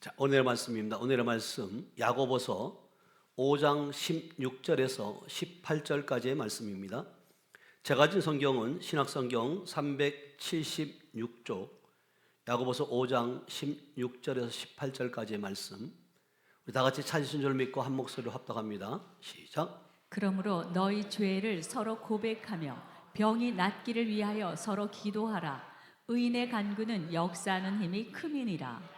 자, 오늘의 말씀입니다. 오늘의 말씀 야고보서 5장 16절에서 18절까지의 말씀입니다. 제가 가진 성경은 신약성경 376쪽 야고보서 5장 16절에서 18절까지의 말씀. 우리 다 같이 찾으신 줄 믿고 한 목소리로 합독합니다. 시작. 그러므로 너희 죄를 서로 고백하며 병이 낫기를 위하여 서로 기도하라. 의인의 간구는 역사하는 힘이 큼이니라.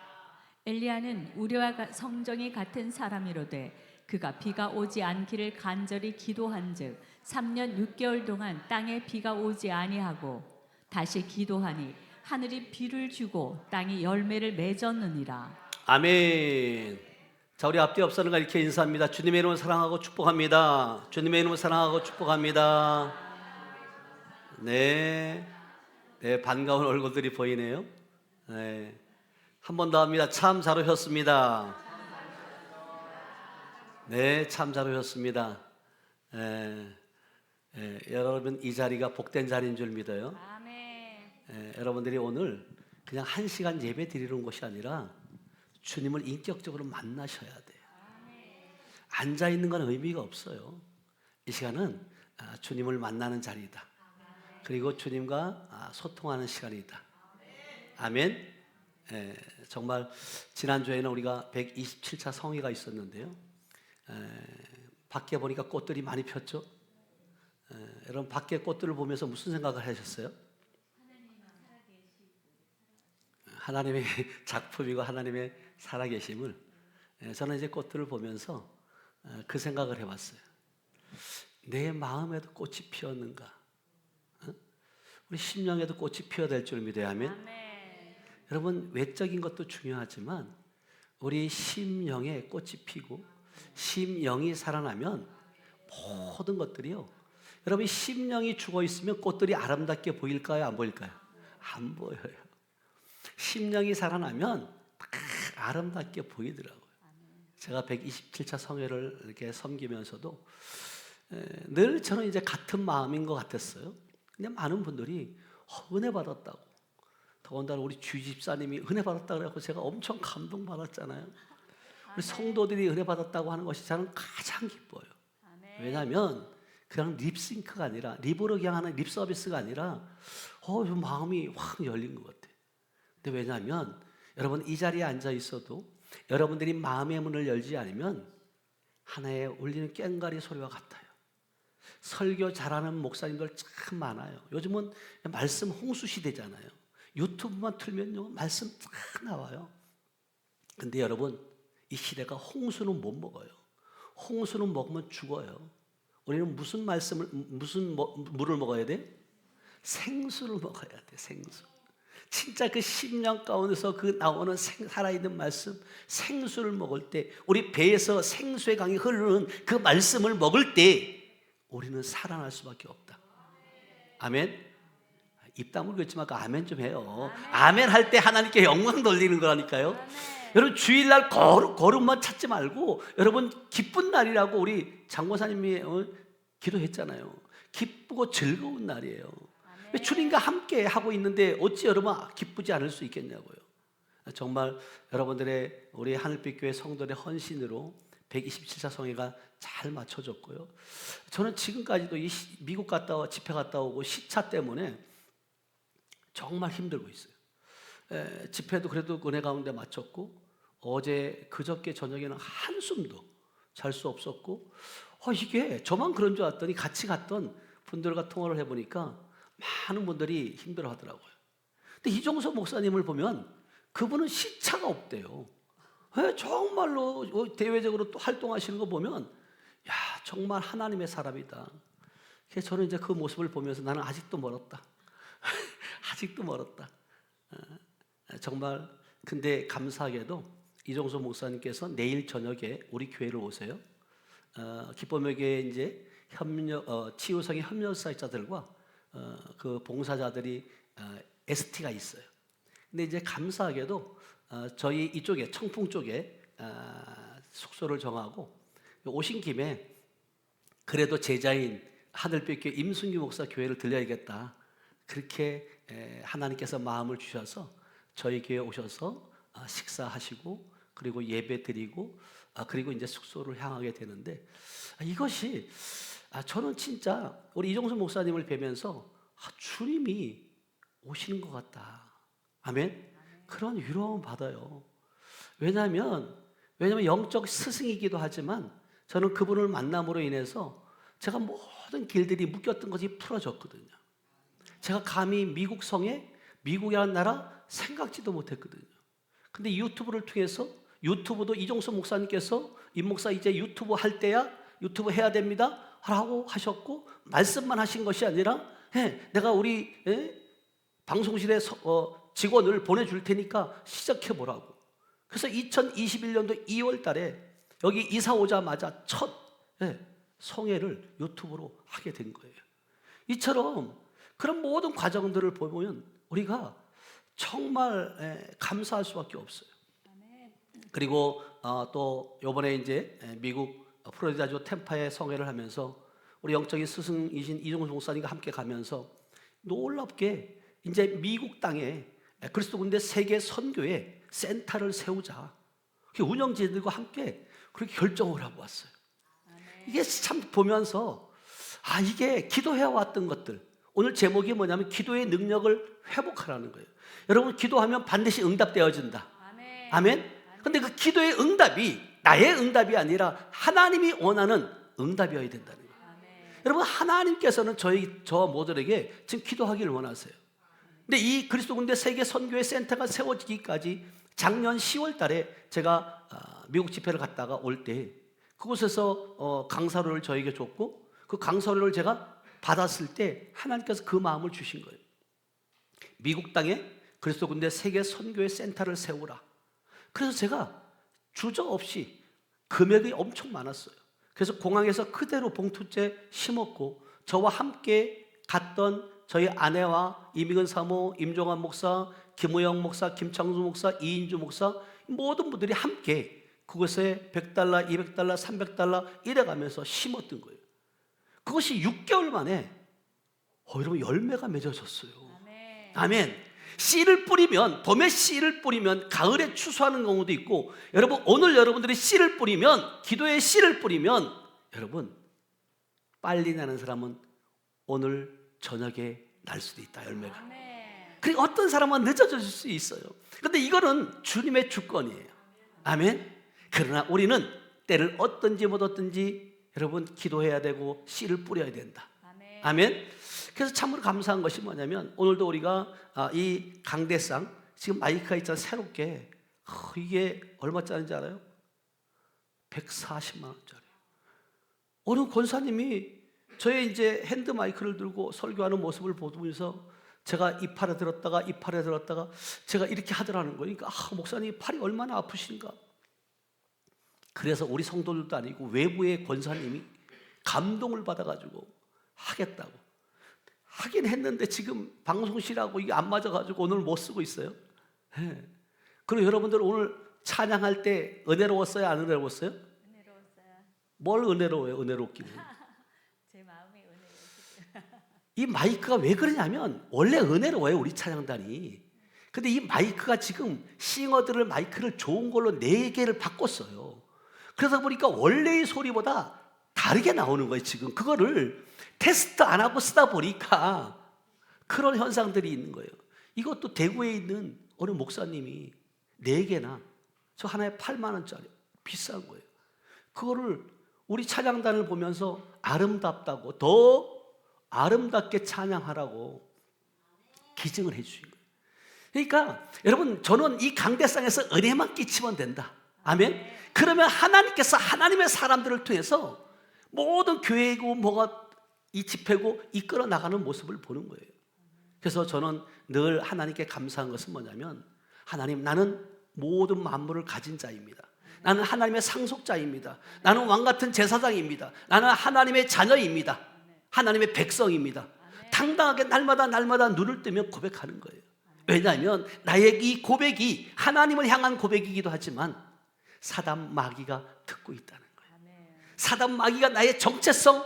엘리야는 우리와 성정이 같은 사람이로되 그가 비가 오지 않기를 간절히 기도한즉 3년 6개월 동안 땅에 비가 오지 아니하고 다시 기도하니 하늘이 비를 주고 땅이 열매를 맺었느니라. 아멘. 자, 우리 앞뒤 옆사람과 이렇게 인사합니다. 주님의 이름을 사랑하고 축복합니다. 주님의 이름을 사랑하고 축복합니다. 네, 반가운 얼굴들이 보이네요. 네. 한 번 더 합니다. 참 잘 오셨습니다. 네, 참 잘 오셨습니다. 여러분 이 자리가 복된 자리인 줄 믿어요. 여러분들이 오늘 그냥 1시간 예배 드리는 것이 아니라 주님을 인격적으로 만나셔야 돼요. 앉아 있는 건 의미가 없어요. 이 시간은 주님을 만나는 자리다. 그리고 주님과 소통하는 시간이다. 아멘. 정말 지난주에는 우리가 127차 성회가 있었는데요. 밖에 보니까 꽃들이 많이 폈죠. 여러분 밖에 꽃들을 보면서 무슨 생각을 하셨어요? 하나님의 작품이고 하나님의 살아계심을. 저는 이제 꽃들을 보면서 그 생각을 해봤어요. 내 마음에도 꽃이 피었는가? 우리 심령에도 꽃이 피어야 될 줄 믿어야 하면. 여러분 외적인 것도 중요하지만 우리 심령에 꽃이 피고 심령이 살아나면 모든 것들이요. 여러분 심령이 죽어 있으면 꽃들이 아름답게 보일까요? 안 보일까요? 안 보여요. 심령이 살아나면 딱 아름답게 보이더라고요. 제가 127차 성회를 이렇게 섬기면서도 늘 저는 이제 같은 마음인 것 같았어요. 근데 많은 분들이 은혜 받았다고. 더군다나 우리 주 집사님이 은혜 받았다고 그래서 제가 엄청 감동받았잖아요. 우리 성도들이 은혜 받았다고 하는 것이 저는 가장 기뻐요. 왜냐하면 그냥 립싱크가 아니라 립으로 그냥 하는 립 서비스가 아니라 좀 마음이 확 열린 것 같아요. 근데 왜냐하면 여러분 이 자리에 앉아 있어도 여러분들이 마음의 문을 열지 않으면 하나에 울리는 꽹과리 소리와 같아요. 설교 잘하는 목사님들 참 많아요. 요즘은 말씀 홍수 시대잖아요. 유튜브만 틀면요 말씀 쫙 나와요. 근데 여러분 이 시대가 홍수는 못 먹어요. 홍수는 먹으면 죽어요. 우리는 무슨 물을 먹어야 돼? 생수를 먹어야 돼. 생수. 진짜 그 심령 가운데서 그 나오는 살아있는 말씀, 생수를 먹을 때 우리 배에서 생수의 강이 흐르는 그 말씀을 먹을 때 우리는 살아날 수밖에 없다. 아멘. 입 다물고 있지 말고 아멘 좀 해요. 아멘 할 때 하나님께 영광 돌리는 거라니까요. 여러분 주일날 거룩만 찾지 말고 여러분 기쁜 날이라고 우리 장모사님이 기도했잖아요. 기쁘고 즐거운 날이에요. 주님과 함께 하고 있는데 어찌 여러분 기쁘지 않을 수 있겠냐고요. 정말 여러분들의 우리 하늘빛 교회 성도의 헌신으로 127차 성회가 잘 맞춰졌고요. 저는 지금까지도 미국 집회 갔다 오고 시차 때문에 정말 힘들고 있어요. 집회도 그래도 은혜 가운데 마쳤고 어제 그저께 저녁에는 한숨도 잘 수 없었고 이게 저만 그런 줄 알았더니 같이 갔던 분들과 통화를 해보니까 많은 분들이 힘들어 하더라고요. 근데 이종서 목사님을 보면 그분은 시차가 없대요. 정말로 대외적으로 또 활동하시는 거 보면 정말 하나님의 사람이다. 그래서 저는 이제 그 모습을 보면서 나는 아직도 멀었다. 아직도 멀었다. 정말 근데 감사하게도 이종서 목사님께서 내일 저녁에 우리 교회를 오세요. 기쁨의 교회 이제 치유성의 협력사역자들과 그 봉사자들이 ST가 있어요. 근데 이제 감사하게도 저희 이쪽에 청풍 쪽에 숙소를 정하고 오신 김에 그래도 제자인 하늘빛 교회 임순규 목사 교회를 들려야겠다. 그렇게 하나님께서 마음을 주셔서 저희 교회에 오셔서 식사하시고 그리고 예배 드리고 그리고 이제 숙소를 향하게 되는데 이것이 저는 진짜 우리 이종수 목사님을 뵈면서 주님이 오시는 것 같다. 아멘. 그런 위로함을 받아요. 왜냐하면 영적 스승이기도 하지만 저는 그분을 만남으로 인해서 제가 모든 길들이 묶였던 것이 풀어졌거든요. 제가 감히 미국 성에 미국이라는 나라 생각지도 못했거든요. 근데 유튜브를 통해서 유튜브도 이종수 목사님께서 임 목사 이제 유튜브 할 때야 유튜브 해야 됩니다 라고 하셨고 말씀만 하신 것이 아니라 내가 우리 방송실에 직원을 보내줄 테니까 시작해보라고. 그래서 2021년도 2월 달에 여기 이사 오자마자 첫 성회를 유튜브로 하게 된 거예요. 이처럼 그런 모든 과정들을 보면 우리가 정말 감사할 수밖에 없어요. 그리고 또 이번에 이제 미국 플로리다주 템파에 성회를 하면서 우리 영적인 스승이신 이종수 목사님과 함께 가면서 놀랍게 이제 미국 땅에 그리스도 군대 세계 선교회 센터를 세우자. 운영진들과 함께 그렇게 결정을 하고 왔어요. 이게 참 보면서 이게 기도해왔던 것들. 오늘 제목이 뭐냐면 기도의 능력을 회복하라는 거예요. 여러분 기도하면 반드시 응답되어진다. 아멘. 근데 그 기도의 응답이 나의 응답이 아니라 하나님이 원하는 응답이어야 된다는 거예요. 여러분 하나님께서는 저와 모두에게 지금 기도하기를 원하세요. 근데 이 그리스도 군대 세계 선교회 센터가 세워지기까지 작년 10월 달에 제가 미국 집회를 갔다가 올 때 그곳에서 강사료를 저에게 줬고 그 강사료를 제가 받았을 때 하나님께서 그 마음을 주신 거예요. 미국 땅에 그리스도 군대 세계 선교회 센터를 세우라. 그래서 제가 주저없이 금액이 엄청 많았어요. 그래서 공항에서 그대로 봉투째 심었고 저와 함께 갔던 저희 아내와 이미근 사모, 임종환 목사, 김우영 목사, 김창수 목사, 이인주 목사 모든 분들이 함께 그것에 $100, $200, $300 이래가면서 심었던 거예요. 그것이 6개월 만에 여러분 열매가 맺어졌어요. 아멘. 씨를 뿌리면 봄에 씨를 뿌리면 가을에 추수하는 경우도 있고 여러분 오늘 여러분들이 씨를 뿌리면 기도에 씨를 뿌리면 여러분 빨리 나는 사람은 오늘 저녁에 날 수도 있다 열매가. 그리고 어떤 사람은 늦어질 수 있어요. 그런데 이거는 주님의 주권이에요. 아멘. 그러나 우리는 때를 얻든지 못 얻든지 여러분 기도해야 되고 씨를 뿌려야 된다. 아멘. 그래서 참으로 감사한 것이 뭐냐면 오늘도 우리가 이 강대상 지금 마이크가 있잖아요. 새롭게 이게 얼마짜리인지 알아요? 140만 원짜리. 어느 권사님이 저의 이제 핸드 마이크를 들고 설교하는 모습을 보면서 제가 이 팔에 들었다가 이 팔에 들었다가 제가 이렇게 하더라는 거니까 목사님 팔이 얼마나 아프신가. 그래서 우리 성도들도 아니고 외부의 권사님이 감동을 받아가지고 하겠다고 하긴 했는데 지금 방송실하고 이게 안 맞아가지고 오늘 못 쓰고 있어요. 그리고 여러분들 오늘 찬양할 때 은혜로웠어요? 안 은혜로웠어요? 은혜로웠어요. 뭘 은혜로워요? 은혜롭기는. 제 마음이 은혜로웠어요. 이 마이크가 왜 그러냐면 원래 은혜로워요 우리 찬양단이. 근데 이 마이크가 지금 싱어들을 마이크를 좋은 걸로 4개를 바꿨어요. 그러다 보니까 원래의 소리보다 다르게 나오는 거예요 지금. 그거를 테스트 안 하고 쓰다 보니까 그런 현상들이 있는 거예요. 이것도 대구에 있는 어느 목사님이 4개나 저 하나에 8만 원짜리 비싼 거예요. 그거를 우리 찬양단을 보면서 아름답다고 더 아름답게 찬양하라고 기증을 해 주신 거예요. 그러니까 여러분 저는 이 강대상에서 은혜만 끼치면 된다. 아멘. 그러면 하나님께서 하나님의 사람들을 통해서 모든 교회고 뭐가 이 집회고 이끌어 나가는 모습을 보는 거예요. 그래서 저는 늘 하나님께 감사한 것은 뭐냐면 하나님 나는 모든 만물을 가진 자입니다. 나는 하나님의 상속자입니다. 나는 왕같은 제사장입니다. 나는 하나님의 자녀입니다. 하나님의 백성입니다. 당당하게 날마다 눈을 뜨면 고백하는 거예요. 왜냐하면 나의 이 고백이 하나님을 향한 고백이기도 하지만 사단 마귀가 듣고 있다는 거예요. 사단 마귀가 나의 정체성,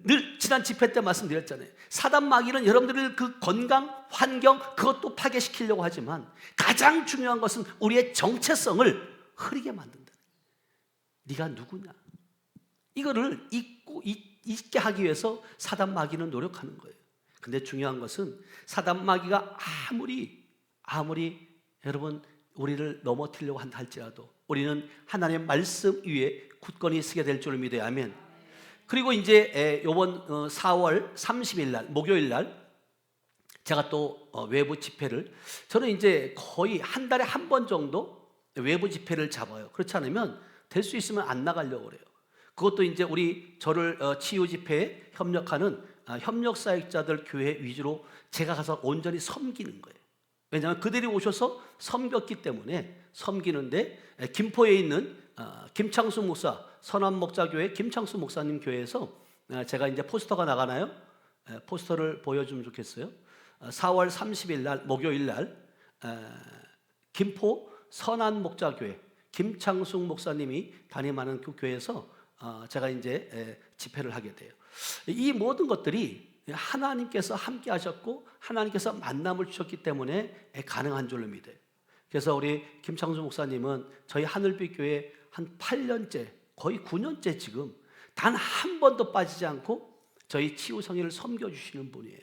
늘 지난 집회 때 말씀드렸잖아요. 사단 마귀는 여러분들의 그 건강, 환경 그것도 파괴시키려고 하지만 가장 중요한 것은 우리의 정체성을 흐리게 만든다. 네가 누구냐? 이거를 잊게 하기 위해서 사단 마귀는 노력하는 거예요. 근데 중요한 것은 사단 마귀가 아무리 여러분 우리를 넘어뜨리려고 한다 할지라도 우리는 하나님의 말씀 위에 굳건히 서게 될 줄을 믿어야 하면, 그리고 이제 이번 4월 30일 날 목요일 날 제가 또 외부 집회를, 저는 이제 거의 한 달에 한 번 정도 외부 집회를 잡아요. 그렇지 않으면 될 수 있으면 안 나가려고 그래요. 그것도 이제 저를 치유 집회에 협력하는 협력사역자들 교회 위주로 제가 가서 온전히 섬기는 거예요. 왜냐하면 그들이 오셔서 섬겼기 때문에 섬기는데, 김포에 있는 김창수 목사, 선한목자교회 김창수 목사님 교회에서 제가 이제 포스터가 나가나요? 포스터를 보여주면 좋겠어요. 4월 30일 날 목요일 날 김포 선한목자교회 김창숙 목사님이 담임하는 그 교회에서 제가 이제 집회를 하게 돼요. 이 모든 것들이 하나님께서 함께 하셨고 하나님께서 만남을 주셨기 때문에 가능한 줄로 믿어요. 그래서 우리 김창수 목사님은 저희 하늘빛 교회 한 8년째, 거의 9년째 지금 단 한 번도 빠지지 않고 저희 치유성의를 섬겨주시는 분이에요.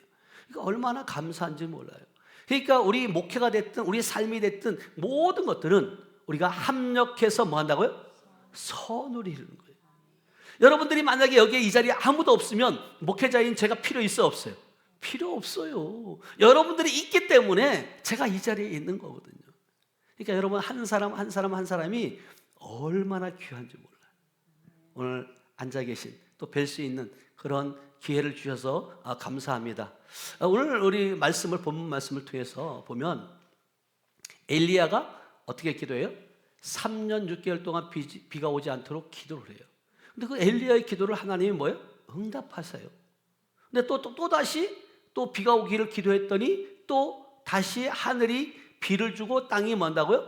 그러니까 얼마나 감사한지 몰라요. 그러니까 우리 목회가 됐든 우리 삶이 됐든 모든 것들은 우리가 합력해서 뭐 한다고요? 선을 이루는 거예요. 여러분들이 만약에 여기에 이 자리에 아무도 없으면 목회자인 제가 필요 있어 없어요? 필요 없어요. 여러분들이 있기 때문에 제가 이 자리에 있는 거거든요. 그러니까 여러분 한 사람이 얼마나 귀한지 몰라요. 오늘 앉아 계신 또 뵐 수 있는 그런 기회를 주셔서 감사합니다. 오늘 우리 본문 말씀을 통해서 보면 엘리야가 어떻게 기도해요? 3년 6개월 동안 비가 오지 않도록 기도를 해요. 근데 그 엘리야의 기도를 하나님이 뭐예요? 응답하세요. 근데 또 다시 또 비가 오기를 기도했더니 또 다시 하늘이 비를 주고 땅이 뭔다고요?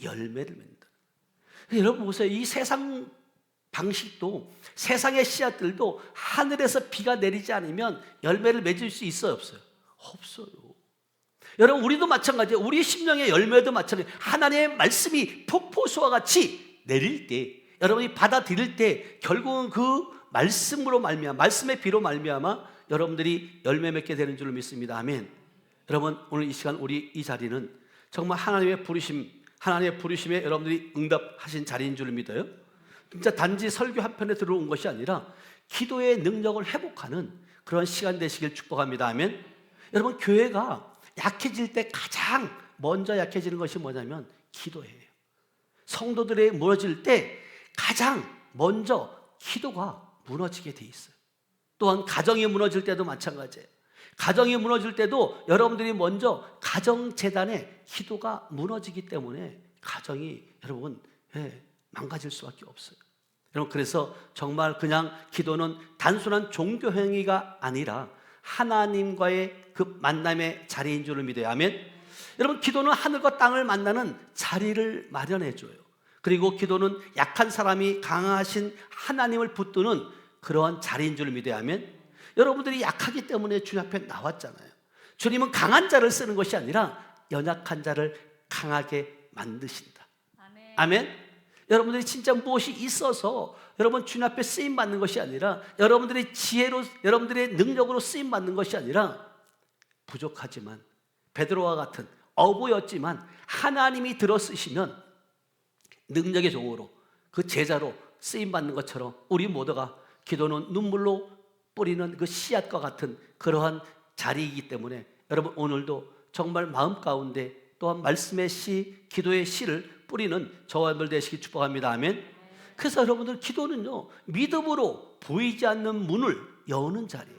열매를 맺는다. 여러분 보세요. 이 세상 방식도, 세상의 씨앗들도 하늘에서 비가 내리지 않으면 열매를 맺을 수 있어요, 없어요? 없어요. 여러분 우리도 마찬가지예요. 우리 심령의 열매도 마찬가지예요. 하나님의 말씀이 폭포수와 같이 내릴 때, 여러분이 받아들일 때 결국은 그 말씀으로 말미암아, 말씀의 비로 말미암아 여러분들이 열매 맺게 되는 줄을 믿습니다. 아멘. 여러분 오늘 이 시간 우리 이 자리는 정말 하나님의 부르심에 여러분들이 응답하신 자리인 줄을 믿어요. 진짜 단지 설교 한 편에 들어온 것이 아니라 기도의 능력을 회복하는 그런 시간 되시길 축복합니다. 아멘. 여러분 교회가 약해질 때 가장 먼저 약해지는 것이 뭐냐면 기도예요. 성도들이 무너질 때 가장 먼저 기도가 무너지게 돼 있어요. 또한 가정이 무너질 때도 마찬가지예요. 가정이 무너질 때도 여러분들이 먼저 가정재단의 기도가 무너지기 때문에 가정이 여러분 망가질 수밖에 없어요. 여러분 그래서 정말 그냥 기도는 단순한 종교 행위가 아니라 하나님과의 그 만남의 자리인 줄을 믿어요. 아멘. 여러분 기도는 하늘과 땅을 만나는 자리를 마련해 줘요. 그리고 기도는 약한 사람이 강하신 하나님을 붙드는 그러한 자리인 줄을 믿어야 하면, 여러분들이 약하기 때문에 주님 앞에 나왔잖아요. 주님은 강한 자를 쓰는 것이 아니라 연약한 자를 강하게 만드신다. 아멘. 아멘. 여러분들이 진짜 무엇이 있어서 여러분 주님 앞에 쓰임 받는 것이 아니라, 여러분들의 지혜로, 여러분들의 능력으로 쓰임 받는 것이 아니라, 부족하지만 베드로와 같은 어부였지만 하나님이 들어 쓰시면 능력의 종으로 그 제자로 쓰임 받는 것처럼 우리 모두가 기도는 눈물로 뿌리는 그 씨앗과 같은 그러한 자리이기 때문에 여러분 오늘도 정말 마음 가운데 또한 말씀의 씨, 기도의 씨를 뿌리는 저와 여러분들 되시기 축복합니다. 아멘. 그래서 여러분들 기도는요 믿음으로 보이지 않는 문을 여는 자리예요.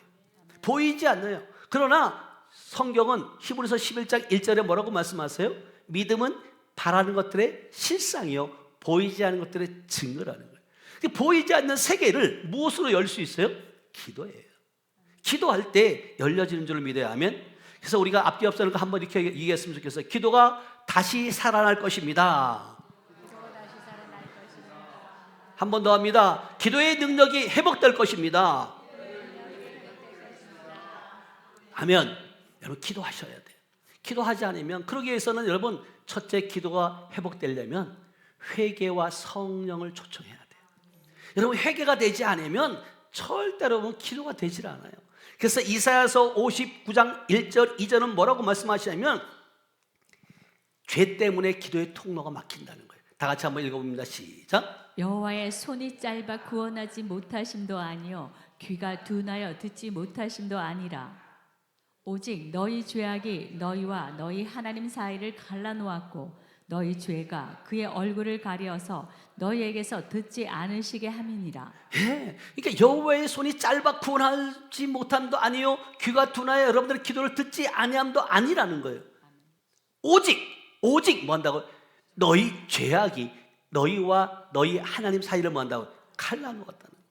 보이지 않아요. 그러나 성경은 히브리서 11장 1절에 뭐라고 말씀하세요? 믿음은 바라는 것들의 실상이요 보이지 않는 것들의 증거라는 거예요. 보이지 않는 세계를 무엇으로 열 수 있어요? 기도예요. 기도할 때 열려지는 줄을 믿어야 하면, 그래서 우리가 앞뒤 없는 거 한번 이렇게 얘기했으면 좋겠어요. 기도가 다시 살아날 것입니다. 한 번 더 합니다. 기도의 능력이 회복될 것입니다. 하면 여러분 기도하셔야 돼요. 기도하지 않으면, 그러기 위해서는 여러분 첫째 기도가 회복되려면 회개와 성령을 초청해야 돼요. 여러분, 회개가 되지 않으면 절대로 여러분 기도가 되질 않아요. 그래서 이사야서 59장 1절 2절은 뭐라고 말씀하시냐면 죄 때문에 기도의 통로가 막힌다는 거예요. 다 같이 한번 읽어봅니다. 시작. 여호와의 손이 짧아 구원하지 못하심도 아니요 귀가 둔하여 듣지 못하심도 아니라 오직 너희 죄악이 너희와 너희 하나님 사이를 갈라놓았고 너희 죄가 그의 얼굴을 가려서 너희에게서 듣지 않으시게 함이니라. 예, 그러니까 여호와의 손이 짧아 구원하지 못함도 아니요 귀가 둔하여 여러분들의 기도를 듣지 아니함도 아니라는 거예요. 오직 뭐 한다고? 너희 죄악이 너희와 너희 하나님 사이를 뭐 한다고? 갈라놓았다는 거예요.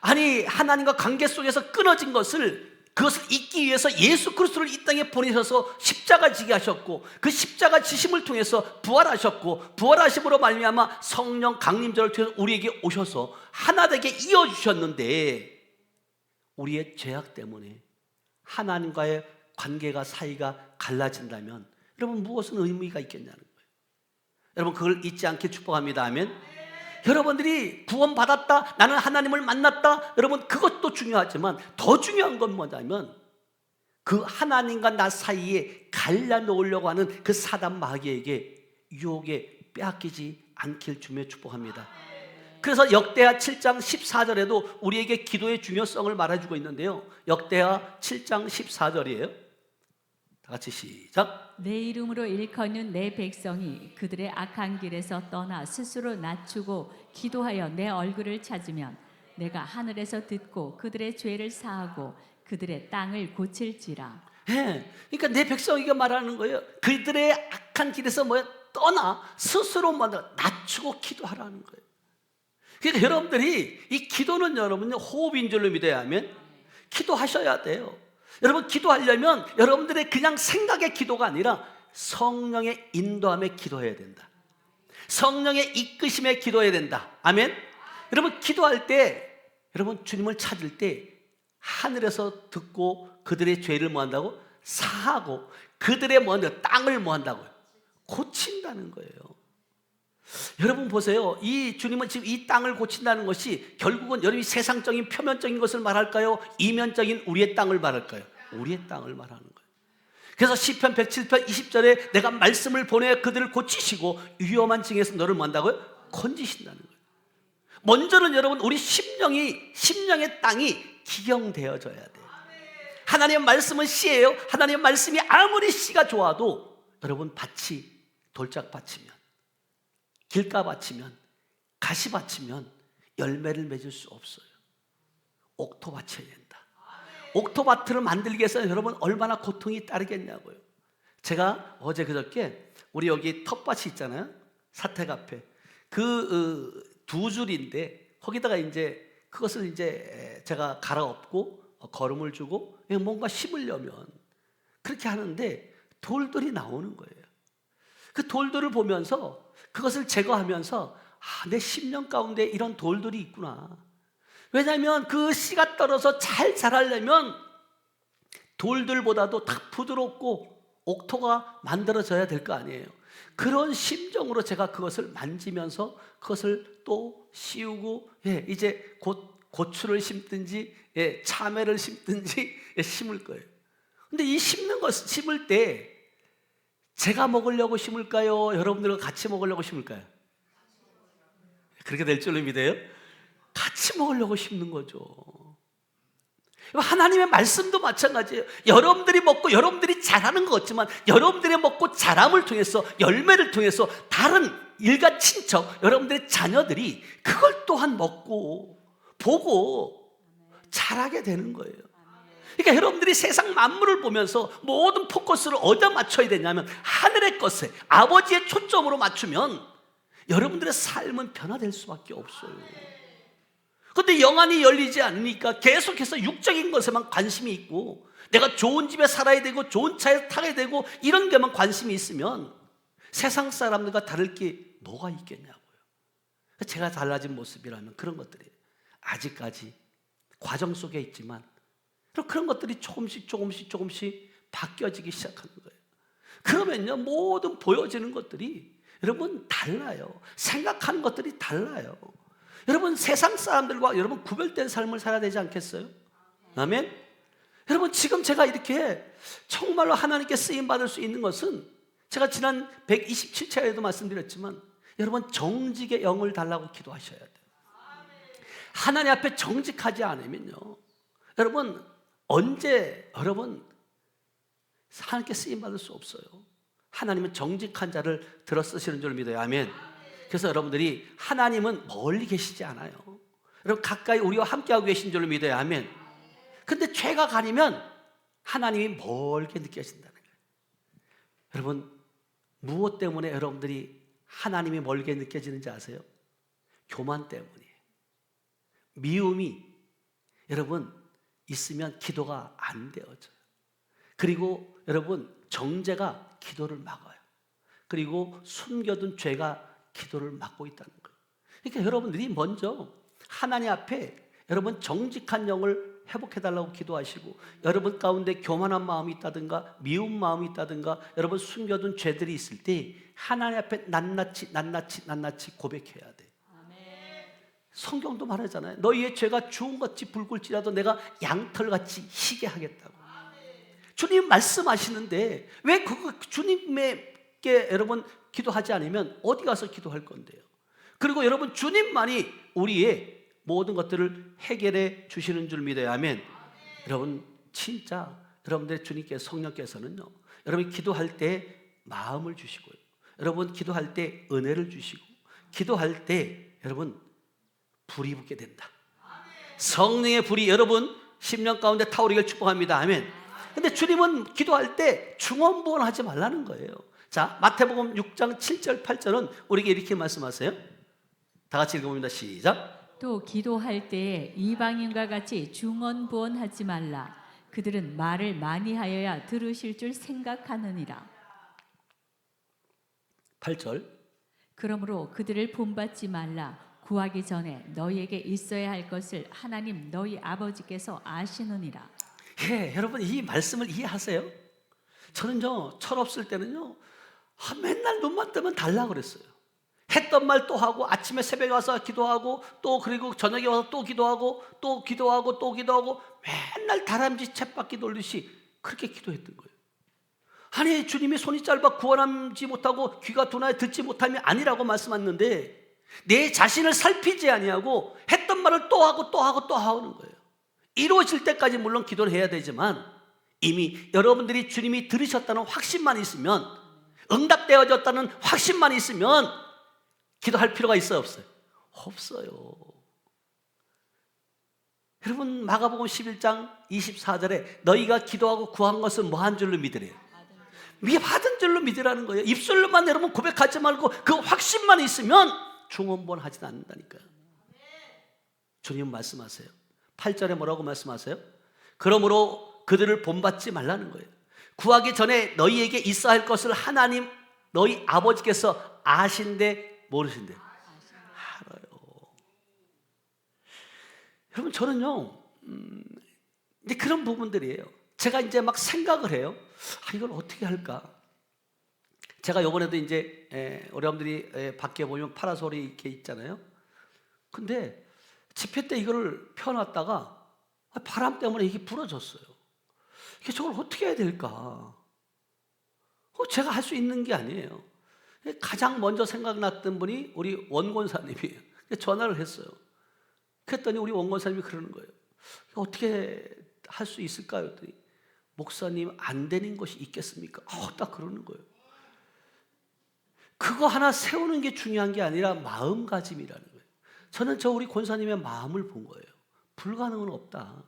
아니, 하나님과 관계 속에서 끊어진 그것을 잊기 위해서 예수 그리스도를 이 땅에 보내셔서 십자가 지게 하셨고, 그 십자가 지심을 통해서 부활하셨고, 부활하심으로 말미암아 성령 강림절을 통해서 우리에게 오셔서 하나 되게 이어주셨는데, 우리의 죄악 때문에 하나님과의 관계가 사이가 갈라진다면 여러분 무엇은 의미가 있겠냐는 거예요. 여러분 그걸 잊지 않게 축복합니다. 아멘. 여러분들이 구원받았다, 나는 하나님을 만났다, 여러분 그것도 중요하지만 더 중요한 건 뭐냐면 그 하나님과 나 사이에 갈라놓으려고 하는 그 사단 마귀에게 유혹에 빼앗기지 않길 주며 축복합니다. 그래서 역대하 7장 14절에도 우리에게 기도의 중요성을 말해주고 있는데요, 역대하 7장 14절이에요. 다 같이 시작. 내 이름으로 일컫는 내 백성이 그들의 악한 길에서 떠나 스스로 낮추고 기도하여 내 얼굴을 찾으면 내가 하늘에서 듣고 그들의 죄를 사하고 그들의 땅을 고칠지라. 예, 그러니까 내 백성에게 말하는 거예요. 그들의 악한 길에서 떠나 스스로 낮추고 기도하라는 거예요. 그러니까 여러분들이 이 기도는 여러분 호흡인 줄로 믿어야 하면 기도하셔야 돼요. 여러분 기도하려면 여러분들의 그냥 생각의 기도가 아니라 성령의 인도함에 기도해야 된다. 성령의 이끄심에 기도해야 된다. 아멘. 여러분 기도할 때, 여러분 주님을 찾을 때 하늘에서 듣고 그들의 죄를 뭐 한다고? 사하고 그들의 땅을 뭐 한다고요? 고친다는 거예요. 여러분 보세요. 이 주님은 지금 이 땅을 고친다는 것이 결국은 여러분이 세상적인 표면적인 것을 말할까요? 이면적인 우리의 땅을 말할까요? 우리의 땅을 말하는 거예요. 그래서 시편 107편 20절에 내가 말씀을 보내 그들을 고치시고 위험한 징에서 너를 뭐 한다고요? 건지신다는 거예요. 먼저는 여러분 우리 심령의 땅이 기경되어져야 돼요. 하나님의 말씀은 씨예요. 하나님의 말씀이 아무리 씨가 좋아도 여러분 밭이 돌짝밭이면, 길가밭이면, 가시밭이면 열매를 맺을 수 없어요. 옥토밭이어야 된다. 옥토밭을 만들기 위해서 여러분 얼마나 고통이 따르겠냐고요. 제가 어제 그저께 우리 여기 텃밭이 있잖아요. 사택 앞에 그 두 줄인데 거기다가 이제 그것을 이제 제가 갈아엎고 거름을 주고 뭔가 심으려면 그렇게 하는데 돌들이 나오는 거예요. 그 돌들을 보면서 그것을 제거하면서 내 심령 가운데 이런 돌들이 있구나. 왜냐하면 그 씨가 떨어서 잘 자라려면 돌들보다도 다 부드럽고 옥토가 만들어져야 될 거 아니에요. 그런 심정으로 제가 그것을 만지면서 그것을 또 씌우고 이제 곧 고추를 심든지 참외를 심든지 심을 거예요. 근데 이 심을 때 제가 먹으려고 심을까요? 여러분들과 같이 먹으려고 심을까요? 그렇게 될 줄로 믿어요? 같이 먹으려고 심는 거죠. 하나님의 말씀도 마찬가지예요. 여러분들이 먹고 여러분들이 잘하는 것 같지만 여러분들이 먹고 자람을 통해서 열매를 통해서 다른 일가 친척, 여러분들의 자녀들이 그걸 또한 먹고 보고 자라게 되는 거예요. 그러니까 여러분들이 세상 만물을 보면서 모든 포커스를 어디다 맞춰야 되냐면 하늘의 것에 아버지의 초점으로 맞추면 여러분들의 삶은 변화될 수밖에 없어요. 그런데 영안이 열리지 않으니까 계속해서 육적인 것에만 관심이 있고 내가 좋은 집에 살아야 되고 좋은 차에 타야 되고 이런 데만 관심이 있으면 세상 사람들과 다를 게 뭐가 있겠냐고요. 제가 달라진 모습이라면 그런 것들이 아직까지 과정 속에 있지만 그런 것들이 조금씩 바뀌어지기 시작하는 거예요. 그러면요 모든 보여지는 것들이 여러분 달라요. 생각하는 것들이 달라요. 여러분 세상 사람들과 여러분 구별된 삶을 살아야 되지 않겠어요? 아멘. 여러분 지금 제가 이렇게 정말로 하나님께 쓰임 받을 수 있는 것은 제가 지난 127차에도 말씀드렸지만 여러분 정직의 영을 달라고 기도하셔야 돼요. 하나님 앞에 정직하지 않으면요, 여러분 언제 여러분 하나님께 쓰임 받을 수 없어요. 하나님은 정직한 자를 들어 쓰시는 줄 믿어요. 아멘. 그래서 여러분들이 하나님은 멀리 계시지 않아요. 여러분 가까이 우리와 함께하고 계신 줄 믿어요. 아멘. 근데 죄가 가리면 하나님이 멀게 느껴진다는 거예요. 여러분 무엇 때문에 여러분들이 하나님이 멀게 느껴지는지 아세요? 교만 때문이에요. 미움이 여러분 있으면 기도가 안 되어져요. 그리고 여러분 정죄가 기도를 막아요. 그리고 숨겨둔 죄가 기도를 막고 있다는 거예요. 그러니까 여러분들이 먼저 하나님 앞에 여러분 정직한 영을 회복해달라고 기도하시고, 여러분 가운데 교만한 마음이 있다든가 미운 마음이 있다든가 여러분 숨겨둔 죄들이 있을 때 하나님 앞에 낱낱이 고백해야 돼. 성경도 말하잖아요. 너희의 죄가 주홍같이 붉을지라도 내가 양털같이 희게 하겠다고. 주님 말씀하시는데 왜 주님께 여러분 기도하지 않으면 어디 가서 기도할 건데요? 그리고 여러분 주님만이 우리의 모든 것들을 해결해 주시는 줄 믿어요. 아멘. 여러분 진짜 여러분들 주님께서 성령께서는요, 여러분 기도할 때 마음을 주시고요, 여러분 기도할 때 은혜를 주시고, 기도할 때 여러분 불이 붙게 된다. 성령의 불이 여러분 심령 가운데 타오르기를 축복합니다. 아멘. 근데 주님은 기도할 때 중언부언하지 말라는 거예요. 자, 마태복음 6장 7절 8절은 우리에게 이렇게 말씀하세요. 다 같이 읽어봅니다. 시작. 또 기도할 때에 이방인과 같이 중언부언하지 말라. 그들은 말을 많이 하여야 들으실 줄 생각하느니라. 8절. 그러므로 그들을 본받지 말라. 구하기 전에 너희에게 있어야 할 것을 하나님 너희 아버지께서 아시느니라. 예, 여러분 이 말씀을 이해하세요? 저는요 철없을 때는요 맨날 눈만 뜨면 달라 그랬어요. 했던 말 또 하고, 아침에 새벽에 와서 기도하고, 또 그리고 저녁에 와서 또 기도하고, 또 기도하고, 또 기도하고, 맨날 다람쥐 쳇바퀴 돌듯이 그렇게 기도했던 거예요. 아니 주님이 손이 짧아 구원하지 못하고 귀가 둔하여 듣지 못함이 아니라고 말씀하셨는데 내 자신을 살피지 아니하고 했던 말을 또 하고 또 하고 또 하는 거예요. 이루어질 때까지 물론 기도를 해야 되지만 이미 여러분들이 주님이 들으셨다는 확신만 있으면, 응답되어졌다는 확신만 있으면 기도할 필요가 있어요, 없어요? 없어요. 여러분 마가복음 11장 24절에 너희가 기도하고 구한 것은 뭐 한 줄로 믿으래요? 받은 줄로 믿으라는 거예요. 입술로만 여러분 고백하지 말고 그 확신만 있으면 중언부언 하진 않는다니까요. 주님 말씀하세요. 8절에 뭐라고 말씀하세요? 그러므로 그들을 본받지 말라는 거예요. 구하기 전에 너희에게 있어야 할 것을 하나님 너희 아버지께서 아신데 모르신대? 알아요. 여러분 저는요 이제 그런 부분들이에요. 제가 이제 막 생각을 해요. 이걸 어떻게 할까? 제가 요번에도 이제 우리 여러분들이 밖에 보면 파라솔이 이렇게 있잖아요. 근데 집회 때 이거를 펴놨다가 바람 때문에 이게 부러졌어요. 이게 저걸 어떻게 해야 될까? 제가 할 수 있는 게 아니에요. 가장 먼저 생각났던 분이 우리 원권사님이에요. 전화를 했어요. 그랬더니 우리 원권사님이 그러는 거예요. 어떻게 할 수 있을까요? 했더니 목사님 안 되는 것이 있겠습니까? 딱 그러는 거예요. 그거 하나 세우는 게 중요한 게 아니라 마음가짐이라는 거예요. 저는 우리 권사님의 마음을 본 거예요. 불가능은 없다.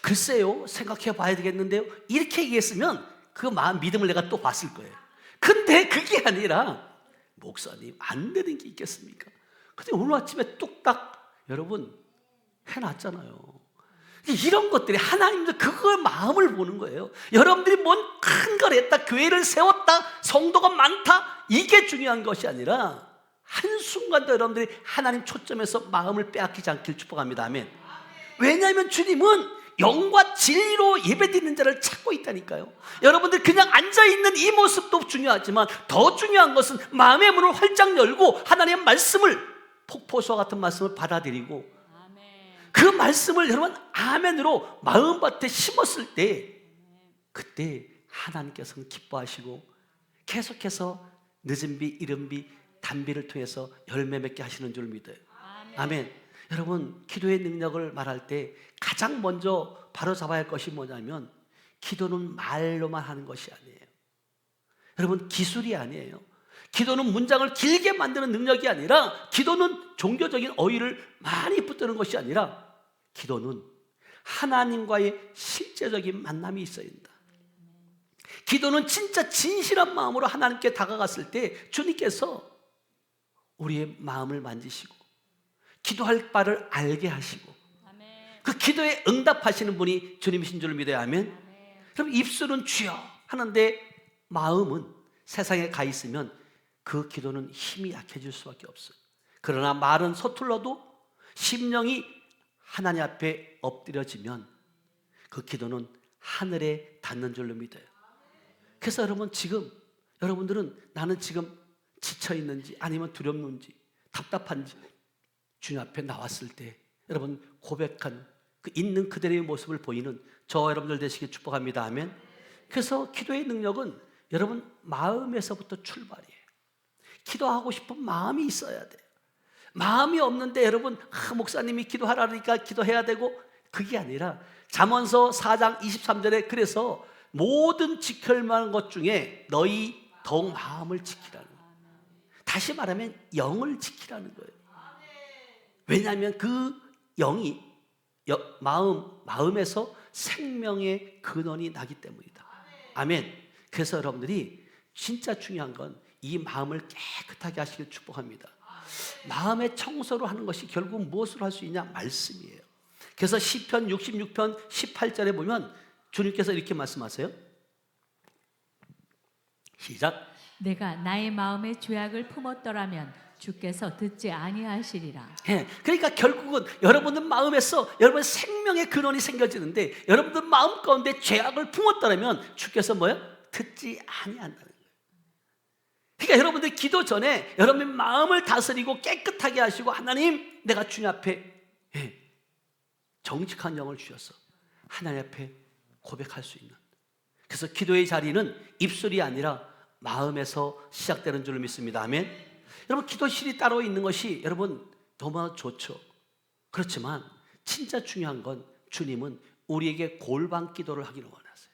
글쎄요, 생각해 봐야 되겠는데요. 이렇게 얘기했으면 그 마음 믿음을 내가 또 봤을 거예요. 근데 그게 아니라 목사님 안 되는 게 있겠습니까? 근데 오늘 아침에 뚝딱 여러분 해놨잖아요. 이런 것들이 하나님도 그걸 마음을 보는 거예요. 여러분들이 뭔 큰 걸 했다, 교회를 세웠다, 성도가 많다, 이게 중요한 것이 아니라 한순간도 여러분들이 하나님 초점에서 마음을 빼앗기지 않길 축복합니다. 아멘. 왜냐하면 주님은 영과 진리로 예배드리는 자를 찾고 있다니까요. 여러분들 그냥 앉아있는 이 모습도 중요하지만 더 중요한 것은 마음의 문을 활짝 열고 하나님의 말씀을, 폭포수와 같은 말씀을 받아들이고 그 말씀을 여러분 아멘으로 마음밭에 심었을 때 그때 하나님께서는 기뻐하시고 계속해서 늦은 비 이른 비 단비를 통해서 열매 맺게 하시는 줄 믿어요. 아멘. 여러분 기도의 능력을 말할 때 가장 먼저 바로잡아야 할 것이 뭐냐면 기도는 말로만 하는 것이 아니에요. 여러분 기술이 아니에요. 기도는 문장을 길게 만드는 능력이 아니라, 기도는 종교적인 어휘를 많이 붙드는 것이 아니라 기도는 하나님과의 실제적인 만남이 있어야 된다. 기도는 진짜 진실한 마음으로 하나님께 다가갔을 때 주님께서 우리의 마음을 만지시고 기도할 바를 알게 하시고 그 기도에 응답하시는 분이 주님이신 줄 믿어야 하면, 그럼 입술은 주여 하는데 마음은 세상에 가 있으면 그 기도는 힘이 약해질 수밖에 없어요. 그러나 말은 서툴러도 심령이 하나님 앞에 엎드려지면 그 기도는 하늘에 닿는 줄로 믿어요. 그래서 여러분 지금 여러분들은 나는 지금 지쳐 있는지 아니면 두렵는지 답답한지 주님 앞에 나왔을 때 여러분 고백한 그 있는 그대로의 모습을 보이는 저 여러분들 되시길 축복합니다. 아멘. 그래서 기도의 능력은 여러분 마음에서부터 출발이에요. 기도하고 싶은 마음이 있어야 돼요. 마음이 없는데 여러분 목사님이 기도하라니까 기도해야 되고, 그게 아니라 잠언서 4장 23절에 그래서 모든 지킬 만한 것 중에 너희 더욱 마음을 지키라는 거예요. 다시 말하면 영을 지키라는 거예요. 왜냐하면 그 영이 마음에서 생명의 근원이 나기 때문이다. 아멘. 그래서 여러분들이 진짜 중요한 건 이 마음을 깨끗하게 하시길 축복합니다. 마음의 청소를 하는 것이 결국 무엇으로 할 수 있냐? 말씀이에요. 그래서 시편 66편 18절에 보면 주님께서 이렇게 말씀하세요. 시작. 내가 나의 마음의 죄악을 품었더라면 주께서 듣지 아니하시리라. 그러니까 결국은 여러분들 마음에서 여러분 생명의 근원이 생겨지는데, 여러분들 마음 가운데 죄악을 품었더라면 주께서 뭐야? 듣지 아니한다는 거예요. 그러니까 여러분들 기도 전에 여러분의 마음을 다스리고 깨끗하게 하시고, 하나님 내가 주님 앞에 정직한 영을 주셔서 하나님 앞에 고백할 수 있는, 그래서 기도의 자리는 입술이 아니라 마음에서 시작되는 줄 믿습니다. 아멘. 여러분 기도실이 따로 있는 것이 여러분 너무 좋죠. 그렇지만 진짜 중요한 건 주님은 우리에게 골방 기도를 하기를 원하세요.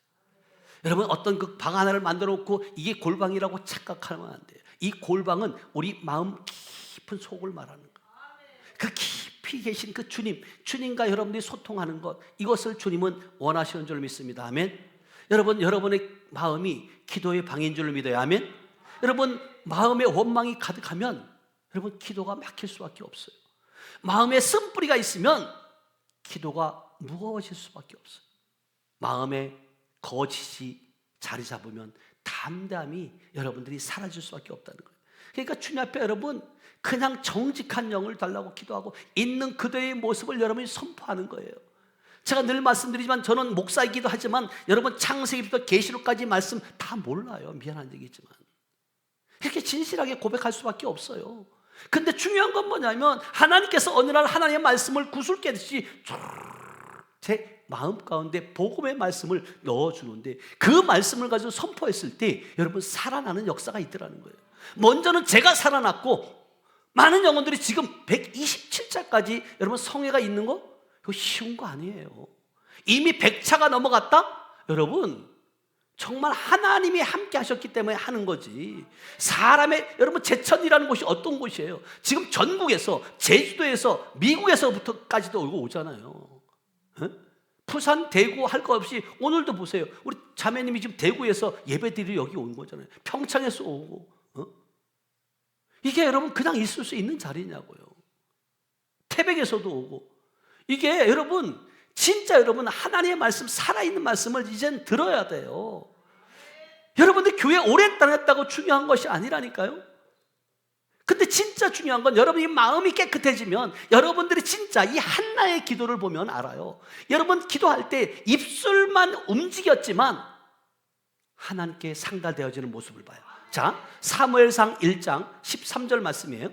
여러분 어떤 그 방 하나를 만들어 놓고 이게 골방이라고 착각하면 안 돼요. 이 골방은 우리 마음 깊은 속을 말하는 거예요. 그 깊이 계신 그 주님과 여러분들이 소통하는 것, 이것을 주님은 원하시는 줄 믿습니다. 아멘. 여러분 여러분의 마음이 기도의 방인 줄 믿어요. 아멘. 여러분 마음에 원망이 가득하면 여러분 기도가 막힐 수밖에 없어요. 마음에 쓴뿌리가 있으면 기도가 무거워질 수밖에 없어요. 마음에 거짓이 자리 잡으면 담담히 여러분들이 사라질 수밖에 없다는 거예요. 그러니까 주님 앞에 여러분 그냥 정직한 영을 달라고 기도하고 있는 그대의 모습을 여러분이 선포하는 거예요. 제가 늘 말씀드리지만 저는 목사이기도 하지만 여러분 창세기부터 계시록까지 말씀 다 몰라요. 미안한 얘기지만 이렇게 진실하게 고백할 수밖에 없어요. 근데 중요한 건 뭐냐면 하나님께서 어느 날 하나님의 말씀을 구슬 깨듯이 제 마음 가운데 복음의 말씀을 넣어주는데, 그 말씀을 가지고 선포했을 때 여러분 살아나는 역사가 있더라는 거예요. 먼저는 제가 살아났고 많은 영혼들이 지금 127차까지 여러분 성회가 있는 거 그거 쉬운 거 아니에요. 이미 100차가 넘어갔다? 여러분 정말 하나님이 함께 하셨기 때문에 하는 거지. 사람의 여러분 제천이라는 곳이 어떤 곳이에요? 지금 전국에서 제주도에서 미국에서부터까지도 오잖아요. 부산, 대구 할 거 없이 오늘도 보세요. 우리 자매님이 지금 대구에서 예배드리러 여기 온 거잖아요. 평창에서 오고. 이게 여러분 그냥 있을 수 있는 자리냐고요. 태백에서도 오고. 이게 여러분 진짜 여러분 하나님의 말씀, 살아있는 말씀을 이젠 들어야 돼요. 여러분들 교회 오래 다녔다고 중요한 것이 아니라니까요. 근데 진짜 중요한 건 여러분이 마음이 깨끗해지면 여러분들이 진짜 이 한나의 기도를 보면 알아요. 여러분 기도할 때 입술만 움직였지만 하나님께 상달되어지는 모습을 봐요. 자, 사무엘상 1장 13절 말씀이에요.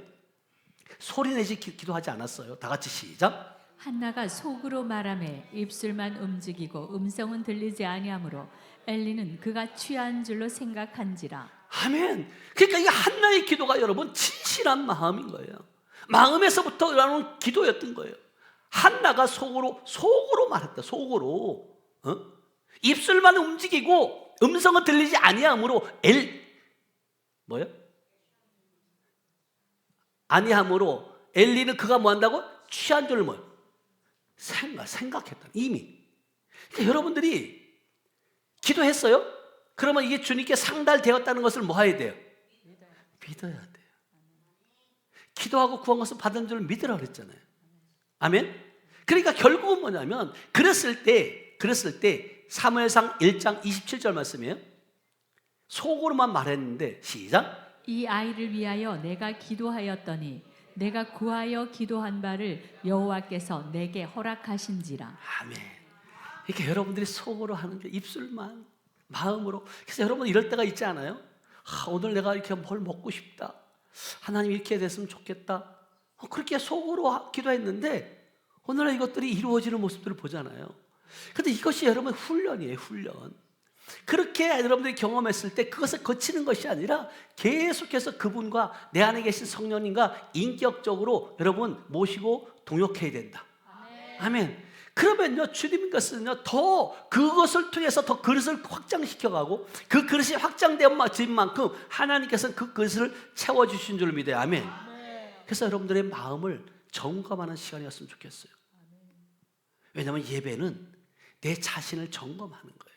소리내지 기도하지 않았어요. 다 같이 시작. 한나가 속으로 말하매 입술만 움직이고 음성은 들리지 아니하므로 엘리는 그가 취한 줄로 생각한지라. 아멘. 그러니까 이 한나의 기도가 여러분 진실한 마음인 거예요. 마음에서부터 나오는 기도였던 거예요. 한나가 속으로 말했다. 속으로 입술만 움직이고 음성은 들리지 아니하므로 뭐요? 아니하므로 엘리는 그가 뭐 한다고? 취한 줄 뭐요? 생각했다. 이미. 그러니까 여러분들이 기도했어요? 그러면 이게 주님께 상달되었다는 것을 뭐 해야 돼요? 믿어야 돼요. 기도하고 구한 것을 받은 줄 믿으라 그랬잖아요. 아멘? 그러니까 결국은 뭐냐면 그랬을 때 사무엘상 1장 27절 말씀이에요. 속으로만 말했는데 시작. 이 아이를 위하여 내가 기도하였더니 내가 구하여 기도한 바를 여호와께서 내게 허락하신지라. 아멘. 이렇게 여러분들이 속으로 하는 게 입술만 마음으로. 그래서 여러분 이럴 때가 있지 않아요? 오늘 내가 이렇게 뭘 먹고 싶다. 하나님 이렇게 됐으면 좋겠다. 그렇게 속으로 기도했는데 오늘날 이것들이 이루어지는 모습들을 보잖아요. 근데 이것이 여러분 훈련이에요. 훈련. 그렇게 여러분들이 경험했을 때 그것을 거치는 것이 아니라 계속해서 그분과 내 안에 계신 성령님과 인격적으로 여러분 모시고 동역해야 된다. 아멘. 그러면요 주님 것은요 더 그것을 통해서 더 그릇을 확장시켜가고 그 그릇이 확장된 만큼 하나님께서는 그 그릇을 채워주신 줄 믿어요. 아멘. 그래서 여러분들의 마음을 점검하는 시간이었으면 좋겠어요. 왜냐하면 예배는 내 자신을 점검하는 거예요.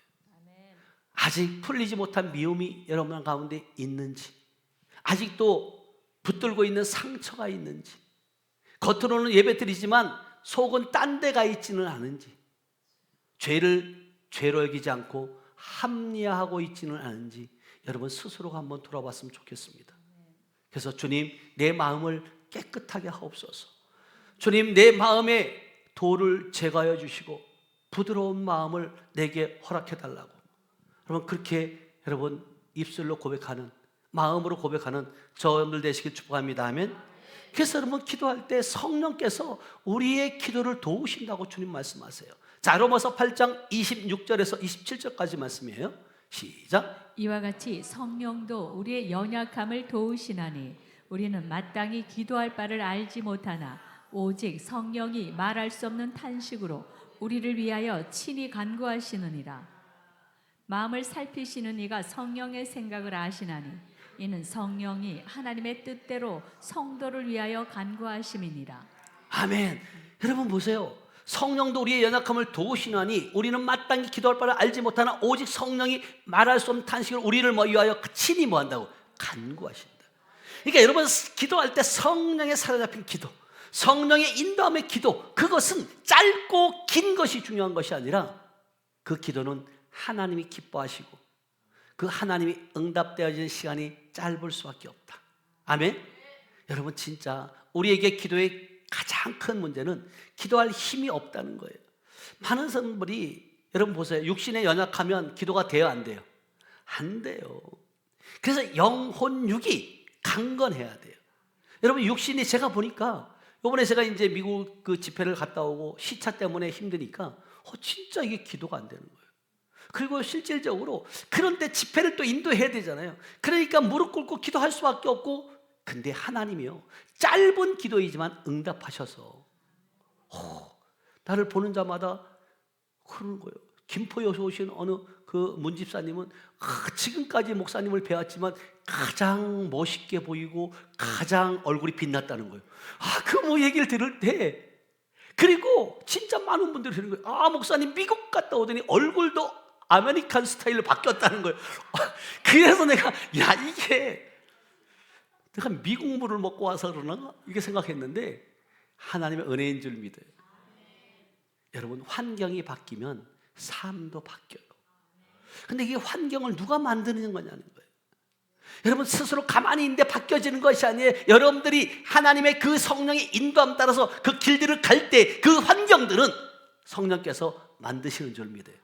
아직 풀리지 못한 미움이 여러분 가운데 있는지, 아직도 붙들고 있는 상처가 있는지, 겉으로는 예배 드리지만 속은 딴 데 가 있지는 않은지, 죄를 죄로 여기지 않고 합리화하고 있지는 않은지 여러분 스스로가 한번 돌아봤으면 좋겠습니다. 그래서 주님 내 마음을 깨끗하게 하옵소서. 주님 내 마음에 돌을 제거하여 주시고 부드러운 마음을 내게 허락해 달라고. 여러분 그렇게 여러분 입술로 고백하는, 마음으로 고백하는 저들 되시길 축복합니다. 아멘. 그래서 여러분 기도할 때 성령께서 우리의 기도를 도우신다고 주님 말씀하세요. 자, 로마서 8장 26절에서 27절까지 말씀이에요. 시작. 이와 같이 성령도 우리의 연약함을 도우시나니 우리는 마땅히 기도할 바를 알지 못하나 오직 성령이 말할 수 없는 탄식으로 우리를 위하여 친히 간구하시느니라. 마음을 살피시는 이가 성령의 생각을 아시나니 이는 성령이 하나님의 뜻대로 성도를 위하여 간구하심이니라. 아멘. 여러분 보세요. 성령도 우리의 연약함을 도우시나니 우리는 마땅히 기도할 바를 알지 못하나 오직 성령이 말할 수 없는 탄식을 우리를 위하여 친히 뭐 한다고? 간구하신다. 그러니까 여러분 기도할 때 성령에 사로잡힌 기도, 성령의 인도함의 기도, 그것은 짧고 긴 것이 중요한 것이 아니라 그 기도는 하나님이 기뻐하시고 그 하나님이 응답되어지는 시간이 짧을 수밖에 없다. 아멘. 여러분 진짜 우리에게 기도의 가장 큰 문제는 기도할 힘이 없다는 거예요. 많은 사람들이 여러분 보세요. 육신에 연약하면 기도가 돼요, 안 돼요? 안 돼요. 그래서 영혼 육이 강건해야 돼요. 여러분 육신이 제가 보니까 이번에 제가 이제 미국 그 집회를 갔다 오고 시차 때문에 힘드니까 진짜 이게 기도가 안 되는 거예요. 그리고 실질적으로 그런데 집회를 또 인도해야 되잖아요. 그러니까 무릎 꿇고 기도할 수밖에 없고, 근데 하나님이요 짧은 기도이지만 응답하셔서 나를 보는 자마다 그러는 거예요. 김포에서 오신 어느 그 문집사님은 지금까지 목사님을 배웠지만 가장 멋있게 보이고 가장 얼굴이 빛났다는 거예요. 그 뭐 얘기를 들을 때, 그리고 진짜 많은 분들이 그러는 거예요. 목사님 미국 갔다 오더니 얼굴도 아메리칸 스타일로 바뀌었다는 거예요. 그래서 내가 이게 내가 미국 물을 먹고 와서 그러나 이렇게 생각했는데 하나님의 은혜인 줄 믿어요. 여러분 환경이 바뀌면 삶도 바뀌어요. 근데 이게 환경을 누가 만드는 거냐는 거예요. 여러분 스스로 가만히 있는데 바뀌어지는 것이 아니에요. 여러분들이 하나님의 그 성령의 인도함 따라서 그 길들을 갈 때 그 환경들은 성령께서 만드시는 줄 믿어요.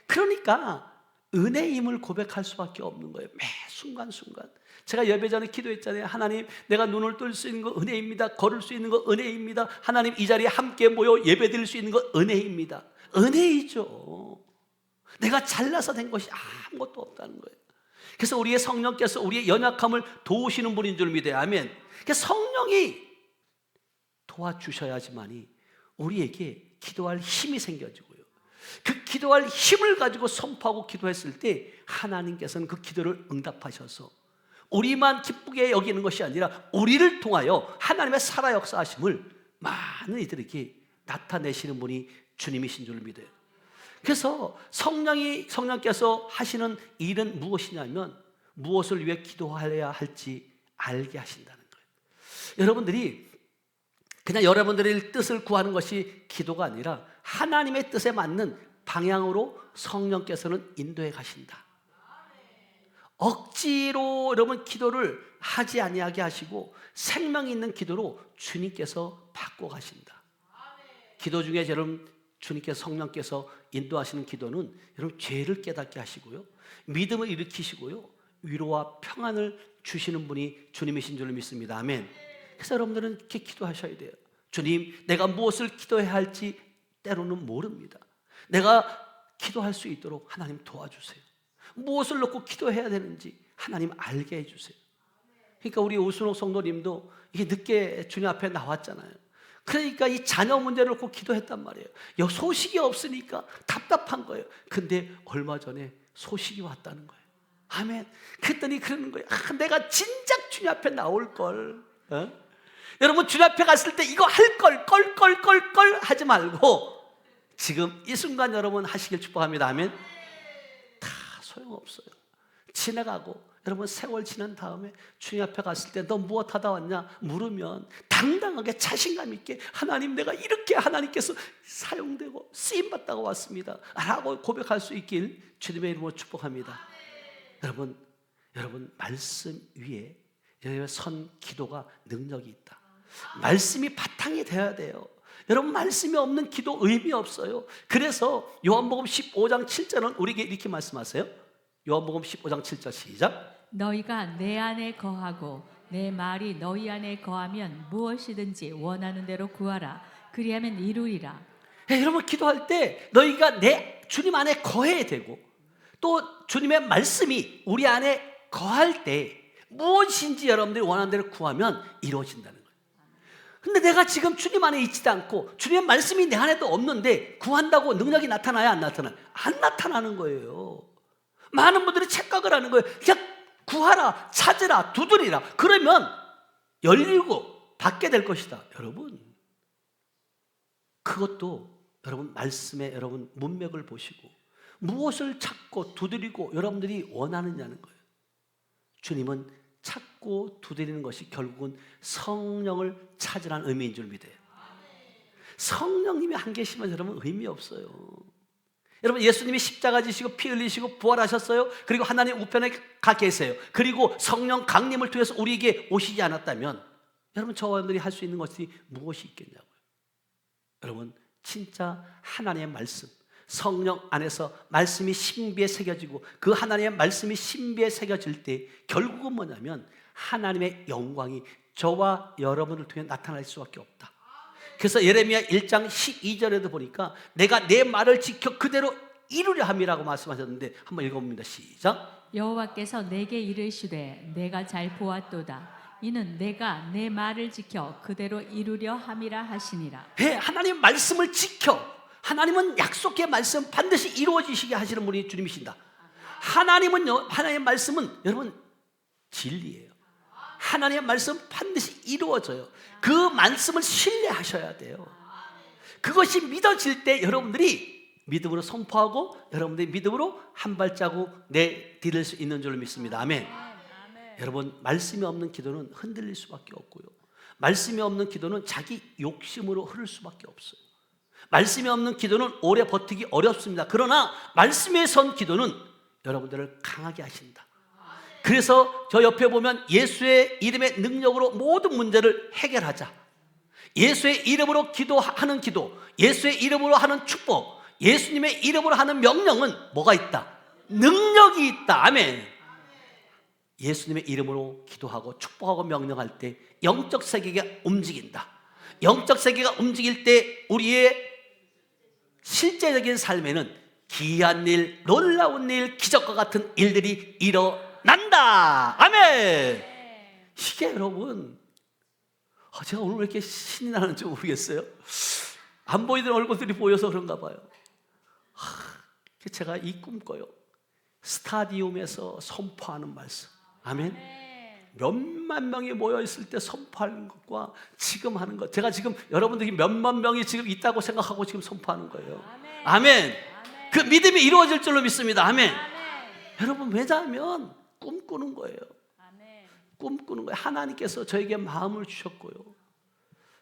그러니까 은혜의 힘을 고백할 수밖에 없는 거예요. 매 순간순간. 제가 예배 전에 기도했잖아요. 하나님, 내가 눈을 뜰 수 있는 거 은혜입니다. 걸을 수 있는 거 은혜입니다. 하나님, 이 자리에 함께 모여 예배 드릴 수 있는 거 은혜입니다. 은혜이죠. 내가 잘나서 된 것이 아무것도 없다는 거예요. 그래서 우리의 성령께서 우리의 연약함을 도우시는 분인 줄 믿어요. 아멘. 그래서 성령이 도와주셔야지만이 우리에게 기도할 힘이 생겨지고요. 그 기도할 힘을 가지고 선포하고 기도했을 때 하나님께서는 그 기도를 응답하셔서 우리만 기쁘게 여기는 것이 아니라 우리를 통하여 하나님의 살아 역사하심을 많은 이들에게 나타내시는 분이 주님이신 줄 믿어요. 그래서 성령께서 하시는 일은 무엇이냐면 무엇을 위해 기도해야 할지 알게 하신다는 거예요. 여러분들이 그냥 여러분들의 뜻을 구하는 것이 기도가 아니라 하나님의 뜻에 맞는 방향으로 성령께서는 인도해 가신다. 억지로 여러분 기도를 하지 아니하게 하시고 생명이 있는 기도로 주님께서 바꿔 가신다. 기도 중에 여러분 주님께서 성령께서 인도하시는 기도는 여러분 죄를 깨닫게 하시고요, 믿음을 일으키시고요, 위로와 평안을 주시는 분이 주님이신 줄 믿습니다. 아멘. 그래서 여러분들은 이렇게 기도하셔야 돼요. 주님, 내가 무엇을 기도해야 할지 때로는 모릅니다. 내가 기도할 수 있도록 하나님 도와주세요. 무엇을 놓고 기도해야 되는지 하나님 알게 해주세요. 그러니까 우리 오순옥 성도님도 이게 늦게 주님 앞에 나왔잖아요. 그러니까 이 자녀 문제를 놓고 기도했단 말이에요. 소식이 없으니까 답답한 거예요. 근데 얼마 전에 소식이 왔다는 거예요. 아멘. 그랬더니 그러는 거예요. 내가 진작 주님 앞에 나올 걸. 여러분 주님 앞에 갔을 때 이거 할 걸 껄껄껄껄 하지 말고 지금 이 순간 여러분 하시길 축복합니다. 아멘. 다 소용없어요. 지나가고 여러분 세월 지난 다음에 주님 앞에 갔을 때 너 무엇 하다 왔냐 물으면 당당하게 자신감 있게 하나님, 내가 이렇게 하나님께서 사용되고 쓰임받다가 왔습니다 라고 고백할 수 있길 주님의 이름으로 축복합니다. 여러분 말씀 위에 선 기도가 능력이 있다. 말씀이 바탕이 되어야 돼요. 여러분 말씀이 없는 기도 의미 없어요. 그래서 요한복음 15장 7절은 우리에게 이렇게 말씀하세요. 요한복음 15장 7절 시작. 너희가 내 안에 거하고 내 말이 너희 안에 거하면 무엇이든지 원하는 대로 구하라. 그리하면 이루리라. 여러분 기도할 때 너희가 내 주님 안에 거해야 되고 또 주님의 말씀이 우리 안에 거할 때 무엇인지 여러분들이 원하는 대로 구하면 이루어진다는 거예요. 근데 내가 지금 주님 안에 있지도 않고 주님의 말씀이 내 안에도 없는데 구한다고 능력이 나타나야 안 나타나요? 안 나타나는 거예요. 많은 분들이 착각을 하는 거예요. 그냥 구하라, 찾으라, 두드리라. 그러면 열리고 받게 될 것이다. 여러분 그것도 여러분 말씀에 여러분 문맥을 보시고 무엇을 찾고 두드리고 여러분들이 원하느냐는 거예요. 주님은 찾고 두드리는 것이 결국은 성령을 찾으라는 의미인 줄 믿어요. 성령님이 안 계시면 여러분 의미 없어요. 여러분 예수님이 십자가 지시고 피 흘리시고 부활하셨어요. 그리고 하나님 우편에 가 계세요. 그리고 성령 강림을 통해서 우리에게 오시지 않았다면 여러분 저와 여러분들이 할 수 있는 것이 무엇이 있겠냐고요. 여러분 진짜 하나님의 말씀, 성령 안에서 말씀이 신비에 새겨지고 그 하나님의 말씀이 신비에 새겨질 때 결국은 뭐냐면 하나님의 영광이 저와 여러분을 통해 나타날 수밖에 없다. 그래서 예레미야 1장 12절에도 보니까 내가 내 말을 지켜 그대로 이루려 함이라고 말씀하셨는데 한번 읽어봅니다. 시작. 여호와께서 내게 이르시되 내가 잘 보았도다. 이는 내가 내 말을 지켜 그대로 이루려 함이라 하시니라. 네, 하나님 말씀을 지켜. 하나님은 약속의 말씀 반드시 이루어지시게 하시는 분이 주님이신다. 하나님은요, 하나님의 말씀은 여러분 진리예요. 하나님의 말씀 반드시 이루어져요. 그 말씀을 신뢰하셔야 돼요. 그것이 믿어질 때 여러분들이 믿음으로 선포하고 여러분들이 믿음으로 한 발자국 내디딜 수 있는 줄 믿습니다. 아멘. 여러분 말씀이 없는 기도는 흔들릴 수밖에 없고요. 말씀이 없는 기도는 자기 욕심으로 흐를 수밖에 없어요. 말씀이 없는 기도는 오래 버티기 어렵습니다. 그러나 말씀에 선 기도는 여러분들을 강하게 하신다. 그래서 저 옆에 보면 예수의 이름의 능력으로 모든 문제를 해결하자. 예수의 이름으로 기도하는 기도, 예수의 이름으로 하는 축복, 예수님의 이름으로 하는 명령은 뭐가 있다? 능력이 있다. 아멘. 예수님의 이름으로 기도하고 축복하고 명령할 때 영적 세계가 움직인다. 영적 세계가 움직일 때 우리의 실제적인 삶에는 기이한 일, 놀라운 일, 기적과 같은 일들이 일어난다. 아멘. 이게 여러분, 제가 오늘 왜 이렇게 신이 나는지 모르겠어요. 안 보이던 얼굴들이 보여서 그런가 봐요. 제가 이 꿈꿔요. 스타디움에서 선포하는 말씀. 아멘. 몇만 명이 모여 있을 때 선포하는 것과 지금 하는 것, 제가 지금 여러분들이 몇만 명이 지금 있다고 생각하고 지금 선포하는 거예요. 아멘. 그 믿음이 이루어질 줄로 믿습니다. 아멘. 여러분, 왜냐하면 꿈꾸는 거예요. 꿈꾸는 거예요. 하나님께서 저에게 마음을 주셨고요.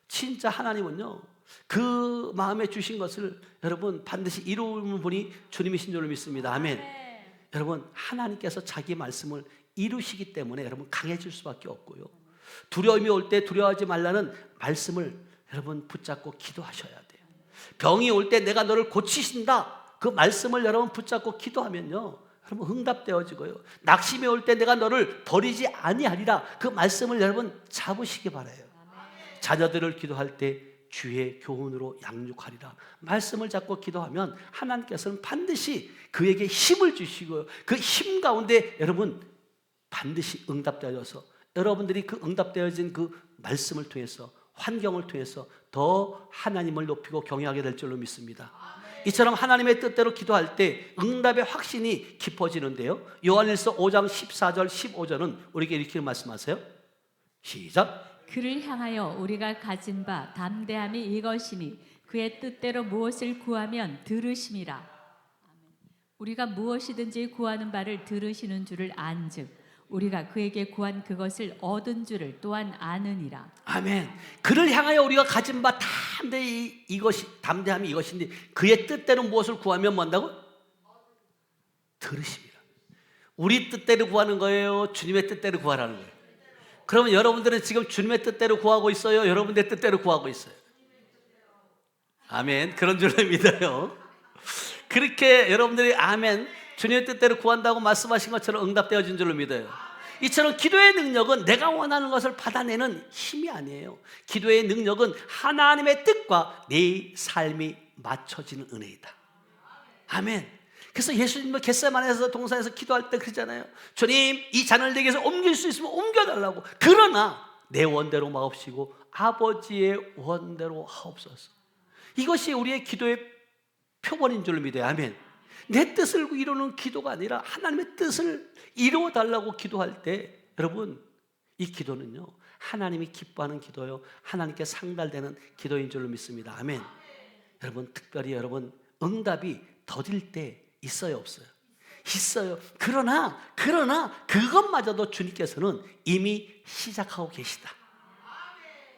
진짜 하나님은요, 그 마음에 주신 것을 여러분 반드시 이루는 분이 주님이신 줄로 믿습니다. 아멘. 여러분, 하나님께서 자기 말씀을 이루시기 때문에 여러분 강해질 수밖에 없고요. 두려움이 올 때 두려워하지 말라는 말씀을 여러분 붙잡고 기도하셔야 돼요. 병이 올 때 내가 너를 고치신다, 그 말씀을 여러분 붙잡고 기도하면요, 여러분 응답되어지고요. 낙심이 올 때 내가 너를 버리지 아니하리라, 그 말씀을 여러분 잡으시기 바라요. 자녀들을 기도할 때 주의 교훈으로 양육하리라, 말씀을 잡고 기도하면 하나님께서는 반드시 그에게 힘을 주시고요, 그 힘 가운데 여러분 반드시 응답되어져서 여러분들이 그 응답되어진 그 말씀을 통해서, 환경을 통해서 더 하나님을 높이고 경외하게 될 줄로 믿습니다. 이처럼 하나님의 뜻대로 기도할 때 응답의 확신이 깊어지는데요, 요한일서 5장 14절 15절은 우리에게 이렇게 말씀하세요. 시작. 그를 향하여 우리가 가진 바 담대함이 이것이니 그의 뜻대로 무엇을 구하면 들으심이라. 우리가 무엇이든지 구하는 바를 들으시는 줄을 안즉 우리가 그에게 구한 그것을 얻은 줄을 또한 아느니라. 아멘. 그를 향하여 우리가 가진 바 담대함이 이것인데 그의 뜻대로 무엇을 구하면 뭔다고? 들으십니다. 우리 뜻대로 구하는 거예요, 주님의 뜻대로 구하라는 거예요? 그러면 여러분들은 지금 주님의 뜻대로 구하고 있어요, 여러분들의 뜻대로 구하고 있어요? 아멘. 그런 줄로 믿어요. 그렇게 여러분들이 아멘, 주님의 뜻대로 구한다고 말씀하신 것처럼 응답되어진 줄로 믿어요. 이처럼 기도의 능력은 내가 원하는 것을 받아내는 힘이 아니에요. 기도의 능력은 하나님의 뜻과 내 삶이 맞춰지는 은혜이다. 아멘. 그래서 예수님도 겟세마네에서 동산에서 기도할 때 그러잖아요. 주님, 이 잔을 내게서 옮길 수 있으면 옮겨달라고. 그러나 내 원대로 마옵시고 아버지의 원대로 하옵소서. 이것이 우리의 기도의 표본인 줄로 믿어요. 아멘. 내 뜻을 이루는 기도가 아니라 하나님의 뜻을 이루어달라고 기도할 때 여러분, 이 기도는요, 하나님이 기뻐하는 기도요, 하나님께 상달되는 기도인 줄로 믿습니다. 아멘. 여러분, 특별히 여러분 응답이 더딜 때 있어요, 없어요? 있어요. 그러나 그것마저도 주님께서는 이미 시작하고 계시다.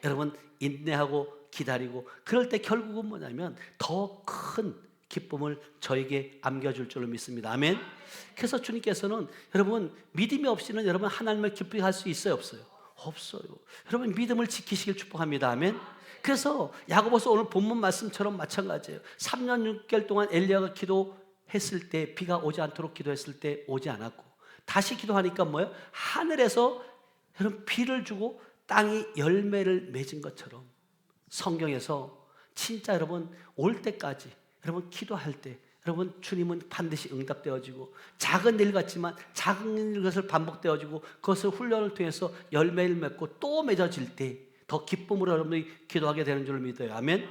여러분, 인내하고 기다리고 그럴 때 결국은 뭐냐면 더 큰 기쁨을 저에게 안겨줄 줄로 믿습니다. 아멘. 그래서 주님께서는 여러분 믿음이 없이는 여러분 하나님을 기쁘게 할 수 있어요, 없어요? 없어요. 여러분 믿음을 지키시길 축복합니다. 아멘. 그래서 야고보서 오늘 본문 말씀처럼 마찬가지예요. 3년 6개월 동안 엘리야가 기도했을 때, 비가 오지 않도록 기도했을 때 오지 않았고, 다시 기도하니까 뭐예요? 하늘에서 여러분 비를 주고 땅이 열매를 맺은 것처럼 성경에서 진짜 여러분 올 때까지 여러분 기도할 때 여러분 주님은 반드시 응답되어지고, 작은 일 같지만 작은 것을 반복되어지고 그것을 훈련을 통해서 열매를 맺고 또 맺어질 때 더 기쁨으로 여러분들이 기도하게 되는 줄 믿어요. 아멘.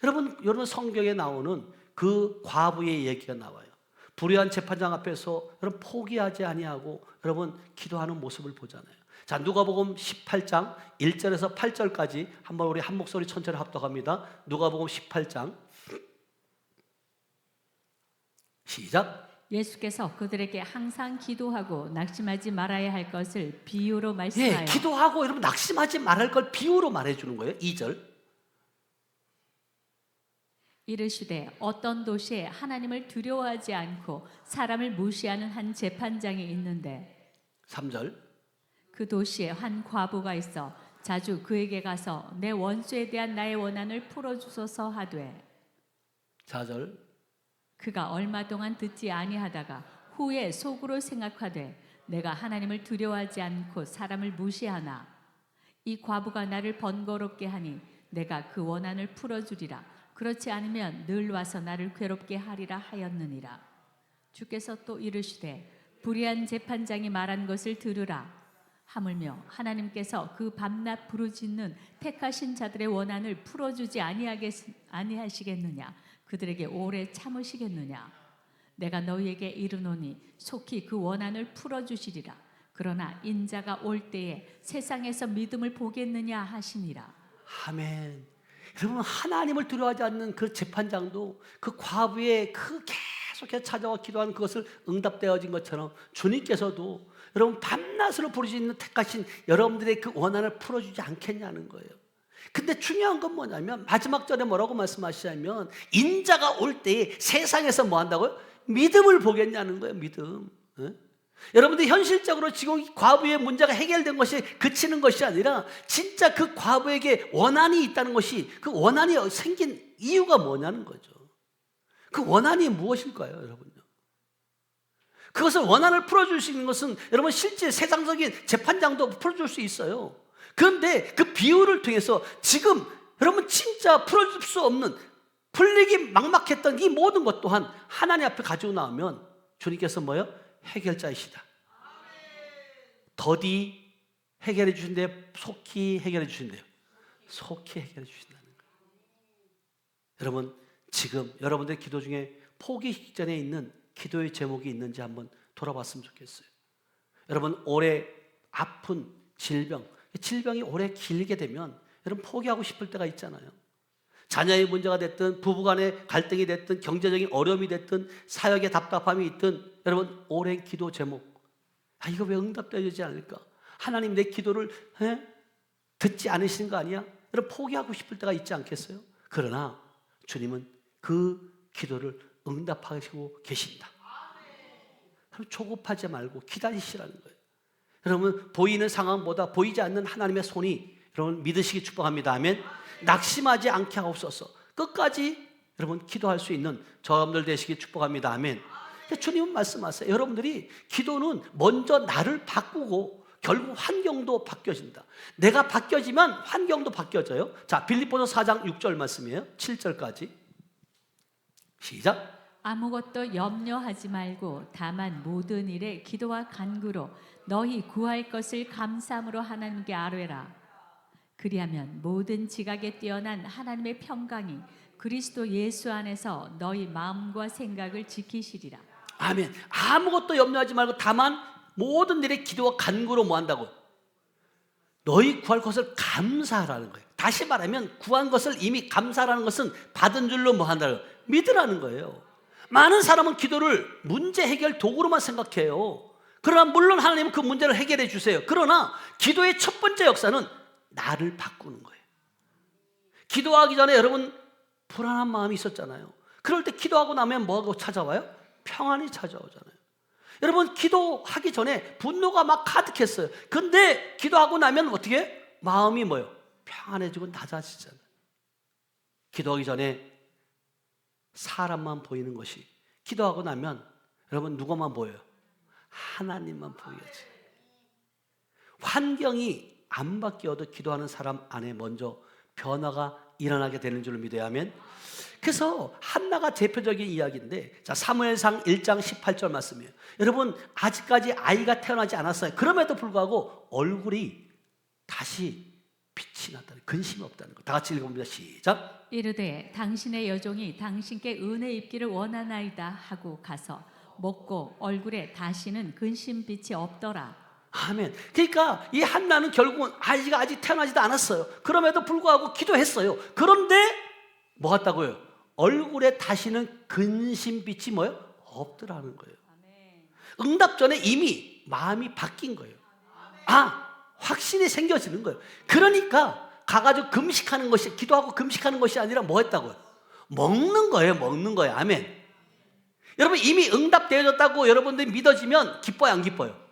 여러분 성경에 나오는 그 과부의 얘기가 나와요. 불의한 재판장 앞에서 여러분 포기하지 아니하고 여러분 기도하는 모습을 보잖아요. 자, 누가복음 18장 1절에서 8절까지 한번 우리 한 목소리 천천히 합독합니다. 누가복음 18장 시작. 예수께서 그들에게 항상 기도하고 낙심하지 말아야 할 것을 비유로 말씀하여. 예, 기도하고 여러분 낙심하지 말할 걸 비유로 말해주는 거예요. 2절. 이르시되 어떤 도시에 하나님을 두려워하지 않고 사람을 무시하는 한 재판장이 있는데 3절. 그 도시에 한 과부가 있어 자주 그에게 가서 내 원수에 대한 나의 원한을 풀어주소서 하되 4절. 그가 얼마 동안 듣지 아니하다가 후에 속으로 생각하되 내가 하나님을 두려워하지 않고 사람을 무시하나 이 과부가 나를 번거롭게 하니 내가 그 원한을 풀어주리라. 그렇지 않으면 늘 와서 나를 괴롭게 하리라 하였느니라. 주께서 또 이르시되 불의한 재판장이 말한 것을 들으라. 하물며 하나님께서 그 밤낮 부르짖는 택하신 자들의 원한을 풀어주지 아니하시겠느냐? 그들에게 오래 참으시겠느냐? 내가 너희에게 이르노니 속히 그 원한을 풀어주시리라. 그러나 인자가 올 때에 세상에서 믿음을 보겠느냐 하시니라. 아멘. 여러분, 하나님을 두려워하지 않는 그 재판장도 그 과부의 그 계속해서 찾아와 기도하는 그것을 응답되어진 것처럼 주님께서도 여러분 밤낮으로 부르짖는 택하신 여러분들의 그 원한을 풀어주지 않겠냐는 거예요. 근데 중요한 건 뭐냐면 마지막 절에 뭐라고 말씀하시냐면 인자가 올 때에 세상에서 뭐 한다고요? 믿음을 보겠냐는 거예요. 믿음. 여러분들 현실적으로 지금 과부의 문제가 해결된 것이 그치는 것이 아니라 진짜 그 과부에게 원한이 있다는 것이 그 원한이 생긴 이유가 뭐냐는 거죠. 그 원한이 무엇일까요, 여러분요? 그것을 원한을 풀어줄 수 있는 것은 여러분 실제 세상적인 재판장도 풀어줄 수 있어요. 그런데 그 비유를 통해서 지금 여러분 진짜 풀어줄 수 없는 풀리기 막막했던 이 모든 것 또한 하나님 앞에 가지고 나오면 주님께서 뭐예요? 해결자이시다. 더디 해결해 주신대요? 속히 해결해 주신대요? 속히 해결해 주신다는 거예요. 여러분 지금 여러분들 기도 중에 포기 직전에 있는 기도의 제목이 있는지 한번 돌아봤으면 좋겠어요. 여러분 오래 아픈 질병이 오래 길게 되면 여러분 포기하고 싶을 때가 있잖아요. 자녀의 문제가 됐든 부부간의 갈등이 됐든 경제적인 어려움이 됐든 사역의 답답함이 있든 여러분 오랜 기도 제목, 이거 왜 응답되지 않을까? 하나님 내 기도를 듣지 않으시는 거 아니야? 여러분 포기하고 싶을 때가 있지 않겠어요? 그러나 주님은 그 기도를 응답하시고 계신다. 조급하지 말고 기다리시라는 거예요. 여러분 보이는 상황보다 보이지 않는 하나님의 손이 여러분 믿으시기 축복합니다. 아멘. 낙심하지 않게 하옵소서. 끝까지 여러분 기도할 수 있는 저여러분들 되시기 축복합니다. 아멘. 주님은 말씀하세요. 여러분들이 기도는 먼저 나를 바꾸고 결국 환경도 바뀌어진다. 내가 바뀌어지면 환경도 바뀌어져요. 자, 빌립보서 4장 6절 말씀이에요. 7절까지 시작. 아무것도 염려하지 말고 다만 모든 일에 기도와 간구로 너희 구할 것을 감사함으로 하나님께 아뢰라. 그리하면 모든 지각에 뛰어난 하나님의 평강이 그리스도 예수 안에서 너희 마음과 생각을 지키시리라. 아멘. 아무것도 염려하지 말고 다만 모든 일에 기도와 간구로 뭐 한다고? 너희 구할 것을 감사하라는 거예요. 다시 말하면 구한 것을 이미 감사라는 것은 받은 줄로 뭐 한다고? 믿으라는 거예요. 많은 사람은 기도를 문제 해결 도구로만 생각해요. 그러나 물론 하나님은 그 문제를 해결해 주세요. 그러나 기도의 첫 번째 역사는 나를 바꾸는 거예요. 기도하기 전에 여러분 불안한 마음이 있었잖아요. 그럴 때 기도하고 나면 뭐하고 찾아와요? 평안이 찾아오잖아요. 여러분 기도하기 전에 분노가 막 가득했어요. 근데 기도하고 나면 어떻게? 마음이 뭐예요? 평안해지고 낮아지잖아요. 기도하기 전에 사람만 보이는 것이 기도하고 나면 여러분 누구만 보여요? 하나님만 보여야지. 환경이 안 바뀌어도 기도하는 사람 안에 먼저 변화가 일어나게 되는 줄을 믿어야 하면. 그래서 한나가 대표적인 이야기인데, 자 사무엘상 1장 18절 말씀이에요. 여러분 아직까지 아이가 태어나지 않았어요. 그럼에도 불구하고 얼굴이 다시 빛이 났다는, 근심이 없다는 거. 다 같이 읽어봅니다. 시작. 이르되 당신의 여종이 당신께 은혜 입기를 원하나이다 하고 가서 먹고 얼굴에 다시는 근심빛이 없더라. 아멘. 그러니까 이 한나는 결국은 아이가 아직 태어나지도 않았어요. 그럼에도 불구하고 기도했어요. 그런데 뭐 같다고요? 얼굴에 다시는 근심빛이 뭐예요? 없더라는 거예요. 응답 전에 이미 마음이 바뀐 거예요. 확신이 생겨지는 거예요. 그러니까 가가지고 금식하는 것이, 기도하고 금식하는 것이 아니라 뭐 했다고요? 먹는 거예요. 먹는 거예요. 아멘. 여러분 이미 응답되어졌다고 여러분들이 믿어지면 기뻐요, 안 기뻐요?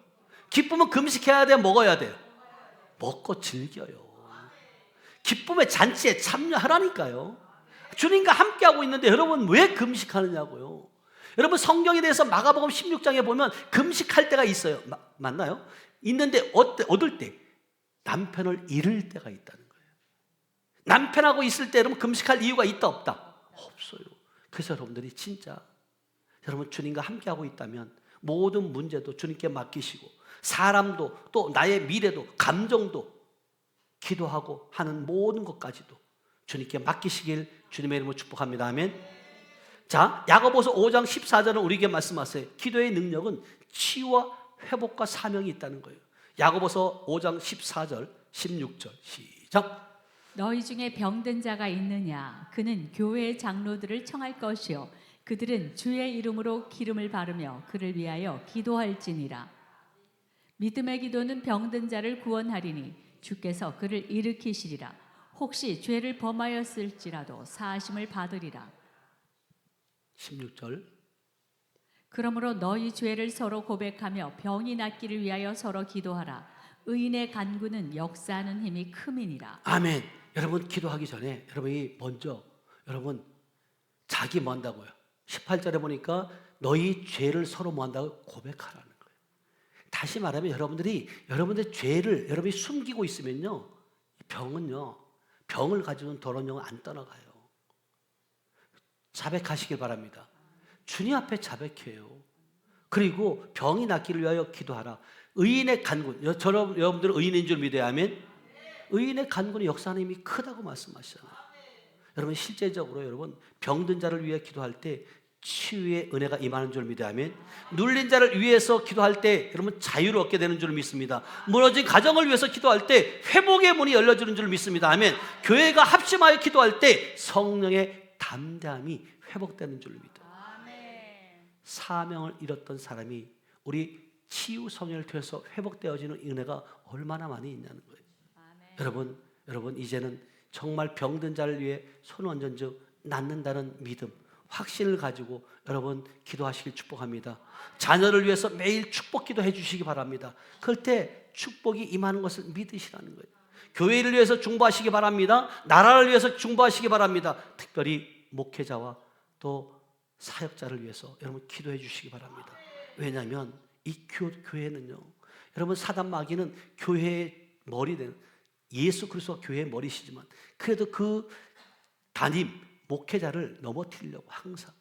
기쁨은 금식해야 돼, 먹어야 돼요? 먹고 즐겨요. 기쁨의 잔치에 참여하라니까요. 주님과 함께하고 있는데 여러분 왜 금식하느냐고요. 여러분 성경에 대해서 마가복음 16장에 보면 금식할 때가 있어요. 맞나요? 있는데 어떨 때? 남편을 잃을 때가 있다는 거예요. 남편하고 있을 때 여러분 금식할 이유가 있다 없다? 없어요. 그래서 여러분들이 진짜 여러분 주님과 함께하고 있다면 모든 문제도 주님께 맡기시고 사람도 또 나의 미래도 감정도 기도하고 하는 모든 것까지도 주님께 맡기시길 주님의 이름으로 축복합니다. 아멘. 자, 야고보서 5장 14절은 우리에게 말씀하세요. 기도의 능력은 치유와 회복과 사명이 있다는 거예요. 야고보서 5장 14절 16절 시작. 너희 중에 병든 자가 있느냐? 그는 교회의 장로들을 청할 것이요 그들은 주의 이름으로 기름을 바르며 그를 위하여 기도할지니라. 믿음의 기도는 병든 자를 구원하리니 주께서 그를 일으키시리라. 혹시 죄를 범하였을지라도 사하심을 받으리라. 16절. 그러므로 너희 죄를 서로 고백하며 병이 낫기를 위하여 서로 기도하라. 의인의 간구는 역사하는 힘이 큼이니라. 아멘. 여러분 기도하기 전에 여러분이 먼저 여러분 자기 뭐 한다고요? 18절에 보니까 너희 죄를 서로 뭐 한다고 고백하라는 거예요. 다시 말하면 여러분들의 죄를 여러분이 숨기고 있으면요, 병은요, 병을 가지고는 더러운 영은 안 떠나가요. 자백하시길 바랍니다. 주님 앞에 자백해요. 그리고 병이 낫기를 위하여 기도하라. 의인의 간구, 여러분들은 의인인 줄 믿어야 하면 의인의 간구는 역사하는 힘이 크다고 말씀하시잖아요. 여러분 실제적으로 여러분 병든 자를 위해 기도할 때 치유의 은혜가 임하는 줄 믿어야 하면 눌린 자를 위해서 기도할 때 여러분 자유를 얻게 되는 줄 믿습니다. 무너진 가정을 위해서 기도할 때 회복의 문이 열려지는 줄 믿습니다. 아멘. 교회가 합심하여 기도할 때 성령의 담대함이 회복되는 줄 믿어요. 사명을 잃었던 사람이 우리 치유 성령을 통해서 회복되어지는 은혜가 얼마나 많이 있냐는 거예요. 여러분 이제는 정말 병든 자를 위해 손 얹은즉 낫는다는 믿음, 확신을 가지고 여러분 기도하시길 축복합니다. 자녀를 위해서 매일 축복 기도해 주시기 바랍니다. 그럴 때 축복이 임하는 것을 믿으시라는 거예요. 교회를 위해서 중보하시기 바랍니다. 나라를 위해서 중보하시기 바랍니다. 특별히 목회자와 또 사역자를 위해서 여러분 기도해 주시기 바랍니다. 왜냐하면 이 교회는요, 여러분 사단 마귀는 교회의 머리 되는 예수 그리스도가 교회의 머리시지만 그래도 그 담임 목회자를 넘어뜨리려고 항상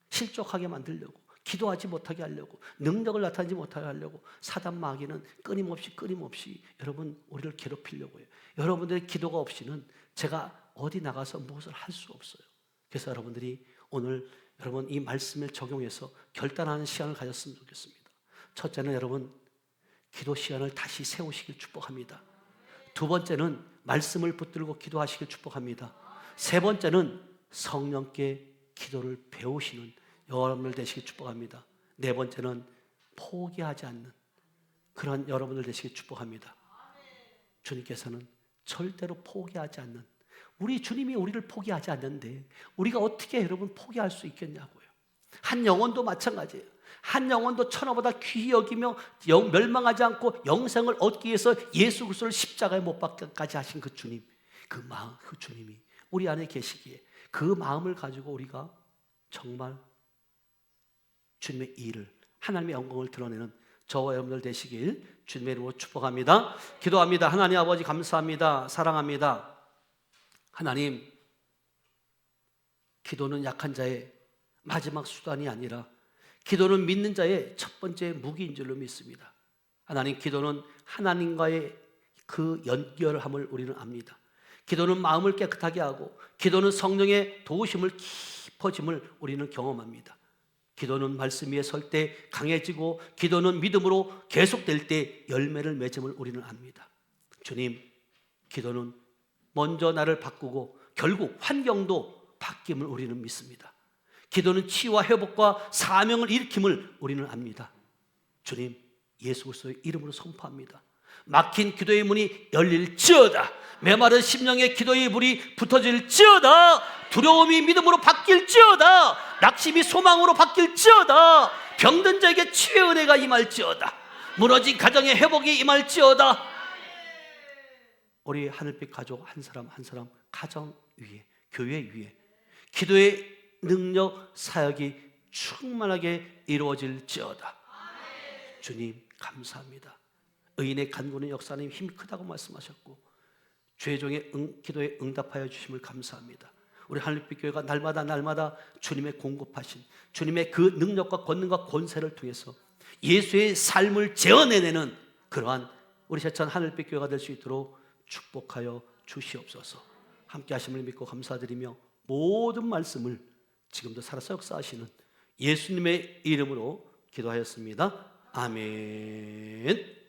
실족하게 만들려고 기도하지 못하게 하려고 능력을 나타내지 못하게 하려고 사단 마귀는 끊임없이 여러분 우리를 괴롭히려고 해요. 여러분들의 기도가 없이는 제가 어디 나가서 무엇을 할 수 없어요. 그래서 여러분들이 오늘 여러분 이 말씀을 적용해서 결단하는 시간을 가졌으면 좋겠습니다. 첫째는 여러분 기도 시간을 다시 세우시길 축복합니다. 두 번째는 말씀을 붙들고 기도하시길 축복합니다. 세 번째는 성령께 기도를 배우시는 여러분들 되시길 축복합니다. 네 번째는 포기하지 않는 그런 여러분들 되시길 축복합니다. 주님께서는 절대로 포기하지 않는 우리 주님이 우리를 포기하지 않는데 우리가 어떻게 여러분 포기할 수 있겠냐고요. 한 영혼도 마찬가지예요. 한 영혼도 천하보다 귀히 여기며 멸망하지 않고 영생을 얻기 위해서 예수 그리스도를 십자가에 못 박기까지 하신 그 주님, 그 주님이 우리 안에 계시기에 그 마음을 가지고 우리가 정말 주님의 일을 하나님의 영광을 드러내는 저와 여러분들 되시길 주님의 이름으로 축복합니다. 기도합니다. 하나님 아버지 감사합니다. 사랑합니다. 하나님, 기도는 약한 자의 마지막 수단이 아니라 기도는 믿는 자의 첫 번째 무기인 줄로 믿습니다. 하나님, 기도는 하나님과의 그 연결함을 우리는 압니다. 기도는 마음을 깨끗하게 하고 기도는 성령의 도우심을 깊어짐을 우리는 경험합니다. 기도는 말씀 위에 설 때 강해지고 기도는 믿음으로 계속될 때 열매를 맺음을 우리는 압니다. 주님, 기도는 먼저 나를 바꾸고 결국 환경도 바뀜을 우리는 믿습니다. 기도는 치유와 회복과 사명을 일으킴을 우리는 압니다. 주님, 예수 그리스도의 이름으로 선포합니다. 막힌 기도의 문이 열릴지어다. 메마른 심령의 기도의 불이 붙어질지어다. 두려움이 믿음으로 바뀔지어다. 낙심이 소망으로 바뀔지어다. 병든 자에게 치유의 은혜가 임할지어다. 무너진 가정의 회복이 임할지어다. 우리 하늘빛 가족 한 사람 한 사람 가정 위에, 교회 위에 기도의 능력 사역이 충만하게 이루어질지어다. 주님 감사합니다. 의인의 간구는 역사하님 힘이 크다고 말씀하셨고 죄종의 기도에 응답하여 주심을 감사합니다. 우리 하늘빛 교회가 날마다 주님의 공급하신 주님의 그 능력과 권능과 권세를 통해서 예수의 삶을 재현해내는 그러한 우리 제천 하늘빛 교회가 될 수 있도록 축복하여 주시옵소서. 함께 하심을 믿고 감사드리며 모든 말씀을 지금도 살아서 역사하시는 예수님의 이름으로 기도하였습니다. 아멘.